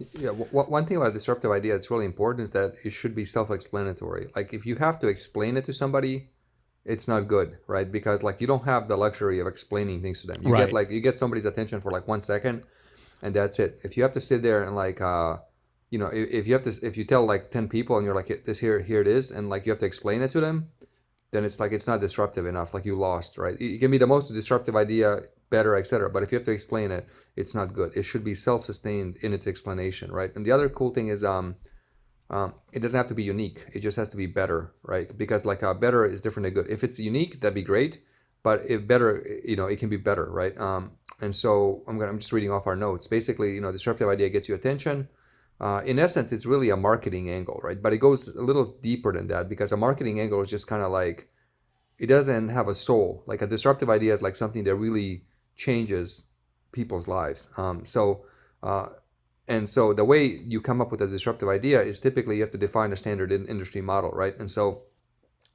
one thing about a disruptive idea that's really important is that it should be self-explanatory. Like, if you have to explain it to somebody, it's not good, right? Because like you don't have the luxury of explaining things to them. You get Right. like you get somebody's attention for like 1 second, and that's it. If you have to sit there and like if you have to, if you tell like 10 people and you're like, this here it is, and like you have to explain it to them, then it's like it's not disruptive enough. Like you lost, right? It can be the most disruptive idea, better, etc. But if you have to explain it, it's not good. It should be self-sustained in its explanation, right? And the other cool thing is it doesn't have to be unique. It just has to be better, right? Because like better is different than good. If it's unique, that'd be great. But if better, it can be better, right? And so I'm just reading off our notes. Basically, disruptive idea gets you attention. In essence, it's really a marketing angle, right? But it goes a little deeper than that, because a marketing angle is just kind of like, it doesn't have a soul. Like a disruptive idea is like something that really changes people's lives. And so the way you come up with a disruptive idea is typically you have to define a standard industry model, right? And so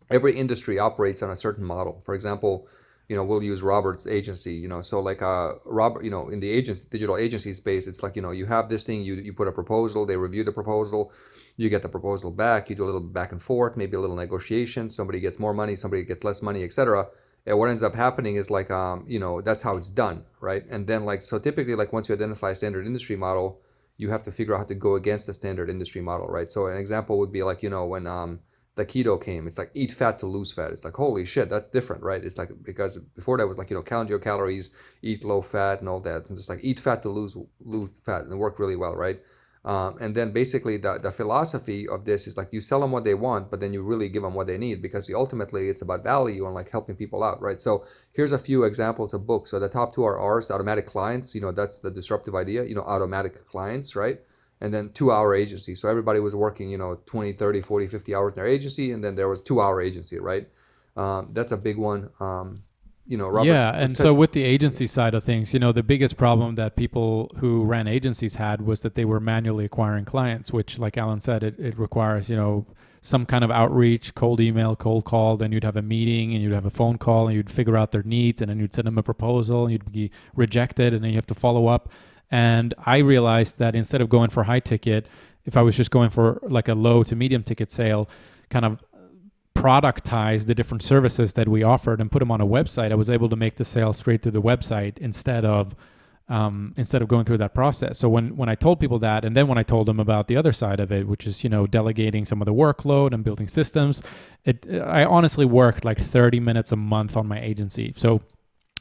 every industry operates on a certain model. For example, we'll use Robert's agency, so like Robert, in the digital agency space, it's like, you have this thing, you put a proposal, they review the proposal, you get the proposal back, you do a little back and forth, maybe a little negotiation, somebody gets more money, somebody gets less money, etc. And what ends up happening is like, that's how it's done, right? And then like, so typically like once you identify a standard industry model, you have to figure out how to go against the standard industry model, right? So an example would be like, when the keto came, it's like eat fat to lose fat. It's like, holy shit, that's different, right? It's like, because before that was like, count your calories, eat low fat and all that. And just like eat fat to lose fat, and it worked really well, right? And then basically the philosophy of this is like you sell them what they want, but then you really give them what they need, because ultimately it's about value and like helping people out, right? So here's a few examples of books. So the top two are ours, Automatic Clients, that's the disruptive idea, automatic clients, right? And then 2-hour agency. So everybody was working, 20, 30, 40, 50 hours in their agency. And then there was 2-hour agency, right? That's a big one. Robert. Yeah, and so with the agency side of things, the biggest problem that people who ran agencies had was that they were manually acquiring clients, which, like Alan said, it requires, some kind of outreach, cold email, cold call, then you'd have a meeting and you'd have a phone call and you'd figure out their needs, and then you'd send them a proposal and you'd be rejected, and then you have to follow up. And I realized that instead of going for high ticket, if I was just going for like a low to medium ticket sale, kind of productize the different services that we offered and put them on a website, I was able to make the sale straight to the website instead of going through that process. So when I told people that, and then when I told them about the other side of it, which is, delegating some of the workload and building systems, I honestly worked like 30 minutes a month on my agency. So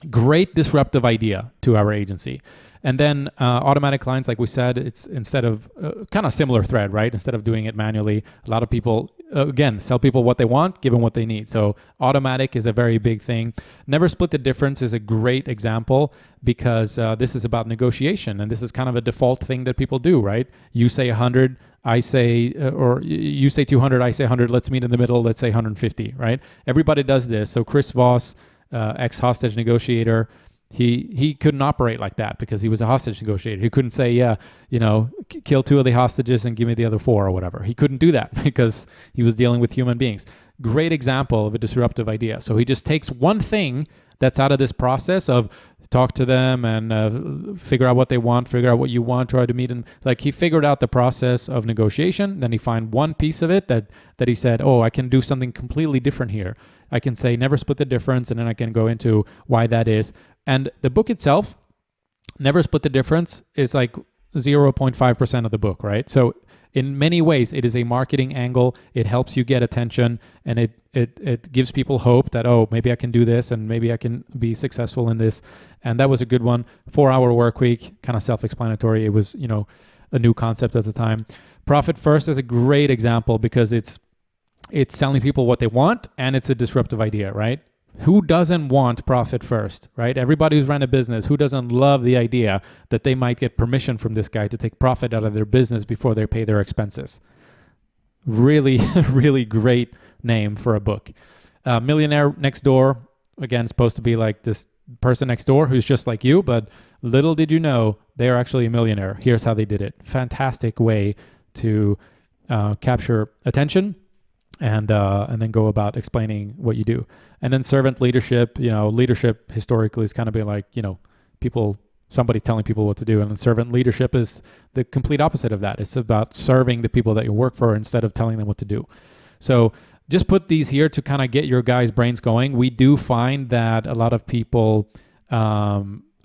great disruptive idea to our agency. And then automatic clients, like we said, it's instead of kind of similar thread, right? Instead of doing it manually, a lot of people, again, sell people what they want, give them what they need. So automatic is a very big thing. Never split the difference is a great example, because this is about negotiation. And this is kind of a default thing that people do, right? You say 100, I say, or you say 200, I say 100, let's meet in the middle, let's say 150, right? Everybody does this. So Chris Voss, ex-hostage negotiator, he couldn't operate like that because he was a hostage negotiator. He couldn't say, kill 2 of the hostages and give me the other 4 or whatever. He couldn't do that because he was dealing with human beings. Great example of a disruptive idea. So he just takes one thing that's out of this process of talk to them and figure out what they want, figure out what you want, try to meet. And like he figured out the process of negotiation. Then he find one piece of it that he said, oh, I can do something completely different here. I can say never split the difference, and then I can go into why that is. And the book itself, Never Split the Difference, is like 0.5% of the book, right? So in many ways, it is a marketing angle. It helps you get attention, and it gives people hope that, oh, maybe I can do this and maybe I can be successful in this. And that was a good one. 4-hour work week, kind of self-explanatory. It was, a new concept at the time. Profit First is a great example because it's telling people what they want, and it's a disruptive idea, right? Who doesn't want profit first, right? Everybody who's run a business, who doesn't love the idea that they might get permission from this guy to take profit out of their business before they pay their expenses? Really, really great name for a book. Millionaire Next Door, again, supposed to be like this person next door who's just like you, but little did you know, they're actually a millionaire. Here's how they did it. Fantastic way to capture attention and then go about explaining what you do. And then servant leadership, leadership historically has kind of been like, somebody telling people what to do. And then servant leadership is the complete opposite of that. It's about serving the people that you work for instead of telling them what to do. So just put these here to kind of get your guys' brains going. We do find that a lot of people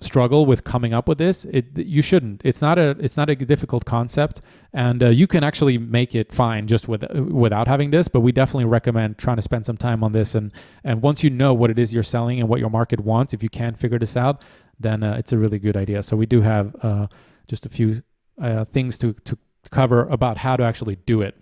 struggle with coming up with this. You shouldn't. It's not a difficult concept, and you can actually make it fine just without having this. But we definitely recommend trying to spend some time on this. And once you know what it is you're selling and what your market wants, if you can figure this out, then it's a really good idea. So we do have just a few things to cover about how to actually do it.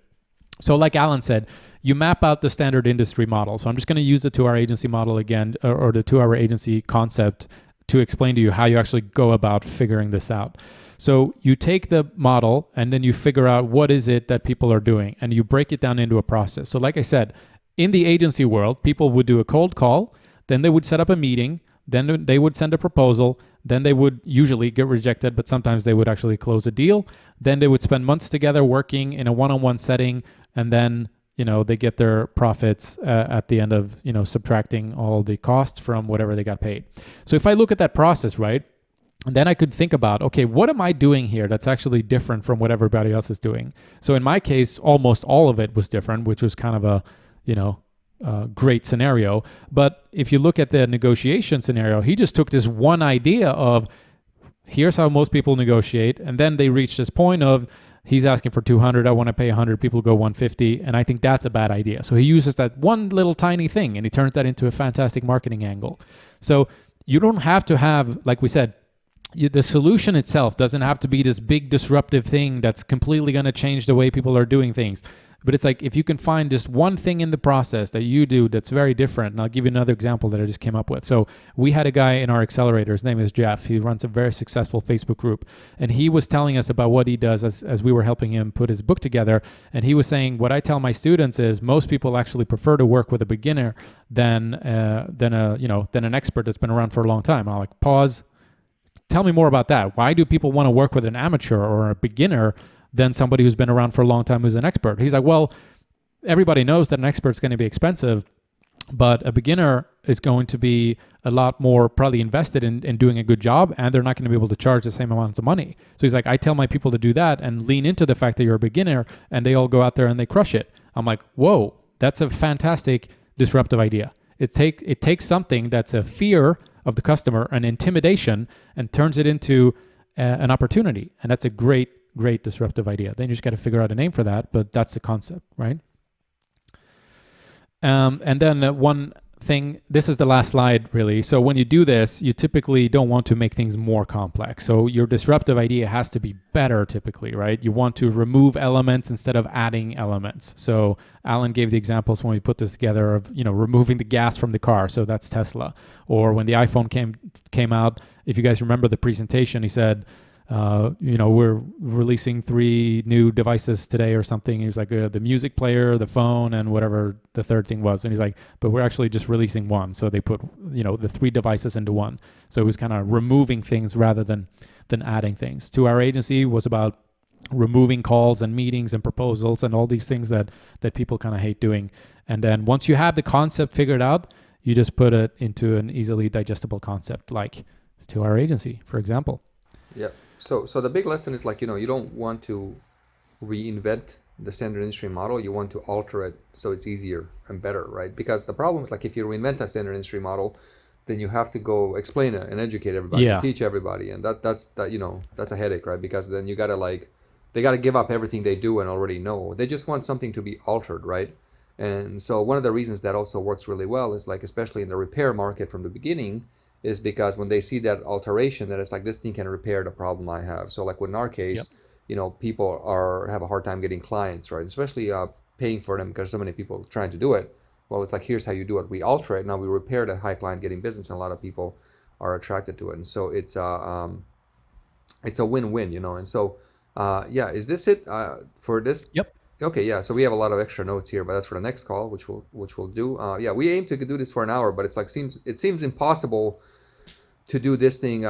So like Alan said, you map out the standard industry model. So I'm just going to use the 2-hour agency model again, or the 2-hour agency concept, to explain to you how you actually go about figuring this out. So you take the model and then you figure out what is it that people are doing, and you break it down into a process. So like I said, in the agency world, people would do a cold call, then they would set up a meeting, then they would send a proposal, then they would usually get rejected, but sometimes they would actually close a deal. Then they would spend months together working in a one-on-one setting, and then they get their profits at the end of, subtracting all the costs from whatever they got paid. So if I look at that process, right, then I could think about, okay, what am I doing here that's actually different from what everybody else is doing? So in my case, almost all of it was different, which was kind of a, great scenario. But if you look at the negotiation scenario, he just took this one idea of, here's how most people negotiate. And then they reach this point of, he's asking for 200. I want to pay 100. People go 150. And I think that's a bad idea. So he uses that one little tiny thing and he turns that into a fantastic marketing angle. So you don't have to have, like we said, the solution itself doesn't have to be this big disruptive thing that's completely going to change the way people are doing things. But it's like, if you can find just one thing in the process that you do that's very different, and I'll give you another example that I just came up with. So we had a guy in our accelerator, his name is Jeff. He runs a very successful Facebook group. And he was telling us about what he does as we were helping him put his book together. And he was saying, what I tell my students is most people actually prefer to work with a beginner than an expert that's been around for a long time. I'll like, pause. Tell me more about that. Why do people want to work with an amateur or a beginner than somebody who's been around for a long time who's an expert? He's like, well, everybody knows that an expert's going to be expensive, but a beginner is going to be a lot more probably invested in doing a good job, and they're not going to be able to charge the same amounts of money. So he's like, I tell my people to do that and lean into the fact that you're a beginner, and they all go out there and they crush it. I'm like, whoa, that's a fantastic disruptive idea. It takes something that's a fear of the customer, an intimidation, and turns it into an opportunity. And that's a great disruptive idea. Then you just got to figure out a name for that, but that's the concept, right? And then one thing, this is the last slide really. So when you do this, you typically don't want to make things more complex. So your disruptive idea has to be better typically, right? You want to remove elements instead of adding elements. So Alan gave the examples when we put this together of, removing the gas from the car. So that's Tesla. Or when the iPhone came out, if you guys remember the presentation, he said, we're releasing 3 new devices today or something. He was like, the music player, the phone, and whatever the third thing was. And he's like, but we're actually just releasing one. So they put, the 3 devices into one. So it was kind of removing things rather than adding things. 2-hour agency was about removing calls and meetings and proposals and all these things that people kind of hate doing. And then once you have the concept figured out, you just put it into an easily digestible concept like 2-hour agency, for example. Yeah. So the big lesson is like, you don't want to reinvent the standard industry model. You want to alter it so it's easier and better, right? Because the problem is like, if you reinvent a standard industry model, then you have to go explain it and educate everybody, and teach everybody. And that's a headache, right? Because then you got to they got to give up everything they do and already know. They just want something to be altered, right? And so one of the reasons that also works really well is like, especially in the repair market from the beginning, is because when they see that alteration, that it's like, this thing can repair the problem I have. So like in our case, people have a hard time getting clients, right? Especially paying for them because so many people trying to do it. Well, it's like, here's how you do it. We alter it. Now we repair the high client getting business, and a lot of people are attracted to it. And so it's a win-win, And so, is this it for this? Yep. Okay, yeah. So we have a lot of extra notes here, but that's for the next call, which we'll do. We aim to do this for an hour, but it's like it seems impossible to do this thing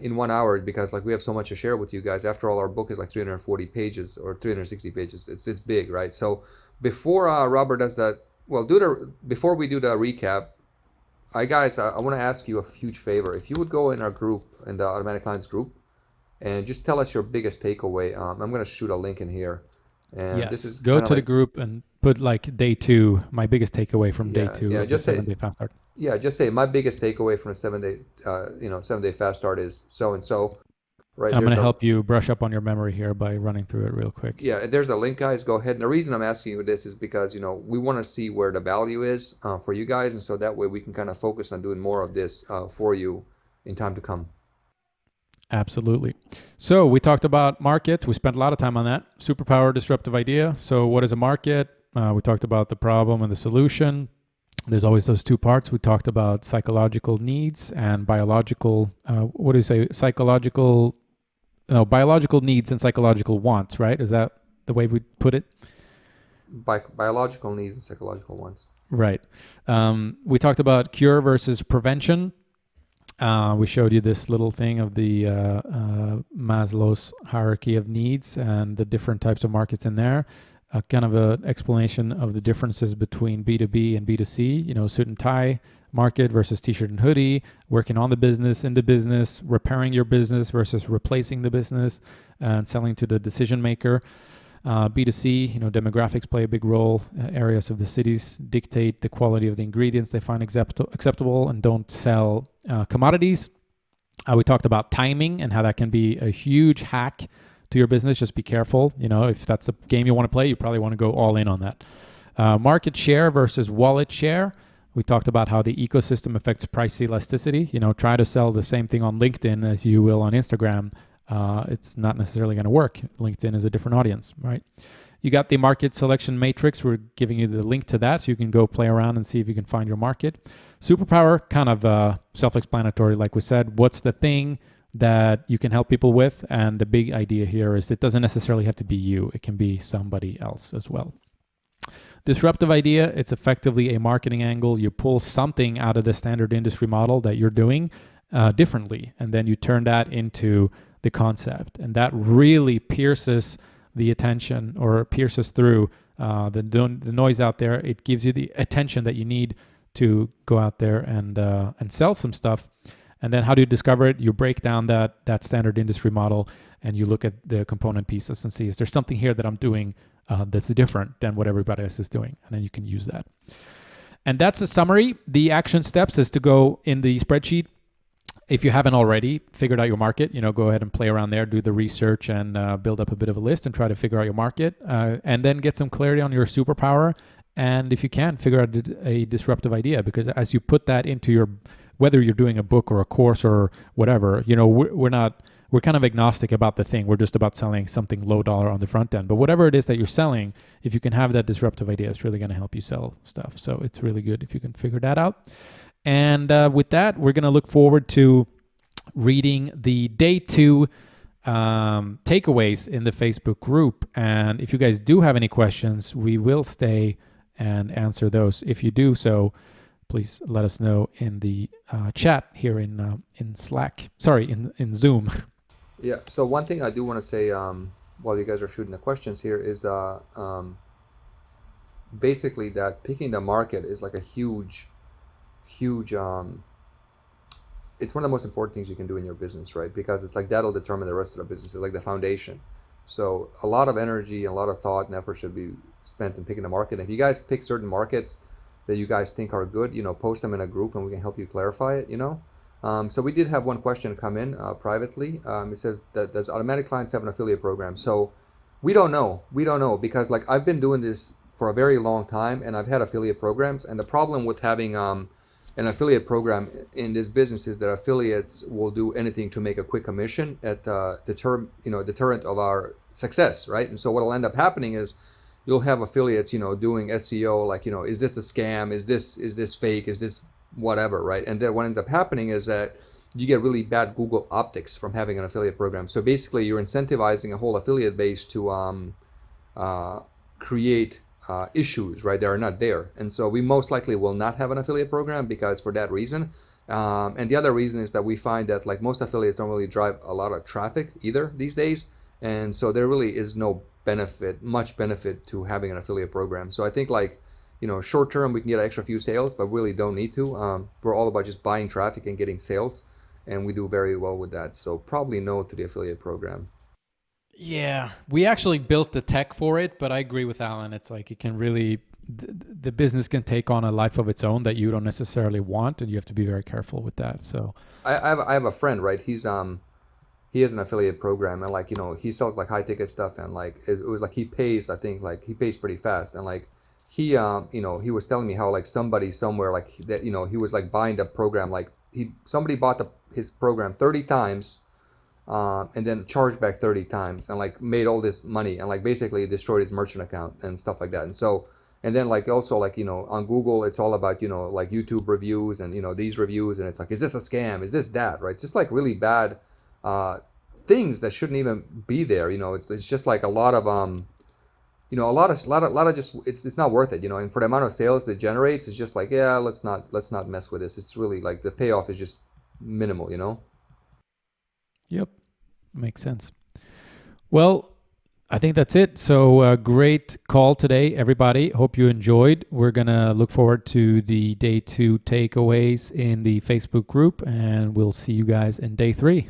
in 1 hour because like we have so much to share with you guys. After all, our book is like 340 pages or 360 pages. It's big, right? So before Robert does that, before we do the recap, I want to ask you a huge favor. If you would go in our group, in the Automatic Clients group, and just tell us your biggest takeaway. I'm going to shoot a link in here. And yes. This is go to the group and put like day 2, my biggest takeaway from day Yeah, 2 yeah. of the Just say 7-day fast start. yeah. Just say my biggest takeaway from a 7-day 7-day fast start is so and so. Right I'm going there's to the help you brush up on your memory here by running through it real quick. Yeah, there's the link, guys. Go ahead. And the reason I'm asking you this is because we want to see where the value is for you guys, and so that way we can kind of focus on doing more of this for you in time to come. Absolutely. So we talked about markets. We spent a lot of time on that. Superpower, disruptive idea. So what is a market? We talked about the problem and the solution. There's always those two parts. We talked about psychological needs and biological, what do you say? Biological needs and psychological wants, right? Is that the way we put it? Biological needs and psychological ones. Right. We talked about cure versus prevention. We showed you this little thing of the Maslow's hierarchy of needs and the different types of markets in there. Kind of an explanation of the differences between B2B and B2C, suit and tie market versus t-shirt and hoodie, working on the business, in the business, repairing your business versus replacing the business and selling to the decision maker. B2C, demographics play a big role. Areas of the cities dictate the quality of the ingredients they find acceptable and don't sell commodities. We talked about timing and how that can be a huge hack to your business. Just be careful. If that's a game you want to play, you probably want to go all in on that. Market share versus wallet share. We talked about how the ecosystem affects price elasticity. Try to sell the same thing on LinkedIn as you will on Instagram. It's not necessarily going to work. LinkedIn is a different audience, right? You got the market selection matrix. We're giving you the link to that so you can go play around and see if you can find your market. Superpower, kind of self-explanatory, like we said. What's the thing that you can help people with? And the big idea here is it doesn't necessarily have to be you. It can be somebody else as well. Disruptive idea, it's effectively a marketing angle. You pull something out of the standard industry model that you're doing differently, and then you turn that into the concept. And that really pierces the attention or pierces through the noise out there. It gives you the attention that you need to go out there and sell some stuff. And then how do you discover it? You break down that standard industry model and you look at the component pieces and see, is there something here that I'm doing that's different than what everybody else is doing? And then you can use that. And that's a summary. The action steps is to go in the spreadsheet. If you haven't already figured out your market, go ahead and play around there, do the research and build up a bit of a list and try to figure out your market and then get some clarity on your superpower. And if you can, figure out a disruptive idea, because as you put that into whether you're doing a book or a course or whatever, we're kind of agnostic about the thing. We're just about selling something low dollar on the front end. But whatever it is that you're selling, if you can have that disruptive idea, it's really going to help you sell stuff. So it's really good if you can figure that out. And with that, we're going to look forward to reading the day 2 takeaways in the Facebook group. And if you guys do have any questions, we will stay and answer those. If you do so, please let us know in the chat here in Slack. Sorry, in Zoom. Yeah. So one thing I do want to say while you guys are shooting the questions here is basically that picking the market is like a huge it's one of the most important things you can do in your business, right? Because it's like that'll determine the rest of the business. It's like the foundation. So a lot of energy and a lot of thought and effort should be spent in picking the market. If you guys pick certain markets that you guys think are good, post them in a group and we can help you clarify it, So we did have one question come in privately. It says, does automatic clients have an affiliate program? So we don't know. Because like I've been doing this for a very long time and I've had affiliate programs. And the problem with having an affiliate program in this business is that affiliates will do anything to make a quick commission at deterrent of our success, right? And so what'll end up happening is you'll have affiliates, doing SEO, like, is this a scam? Is this fake? Is this whatever, right? And then what ends up happening is that you get really bad Google optics from having an affiliate program. So basically you're incentivizing a whole affiliate base to create issues, right? That are not there. And so we most likely will not have an affiliate program because for that reason. And the other reason is that we find that like most affiliates don't really drive a lot of traffic either these days. And so there really is much benefit to having an affiliate program. So I think like, short term, we can get an extra few sales, but really don't need to. We're all about just buying traffic and getting sales. And we do very well with that. So probably no to the affiliate program. Yeah, we actually built the tech for it, but I agree with Alan. It's like it can really, the business can take on a life of its own that you don't necessarily want, and you have to be very careful with that. So, I have a friend, right? He has an affiliate program, and like he sells like high ticket stuff, and like it was like he pays, I think like he pays pretty fast, and like he was telling me how like somebody somewhere like that he was like buying the program, like somebody bought his program 30 times, and then charged back 30 times, and like made all this money, and like basically destroyed his merchant account and stuff like that. And so, and then like also like on Google it's all about like YouTube reviews and these reviews, and it's like, is this a scam, is this that, right? It's just like really bad things that shouldn't even be there. It's just like a lot of a lot of just it's not worth it. And for the amount of sales it generates, it's just like, yeah, let's not mess with this. It's really like the payoff is just minimal. yep, makes sense. Well, I think that's it. So great call today, everybody. Hope you enjoyed. We're going to look forward to the day 2 takeaways in the Facebook group, and we'll see you guys in day 3.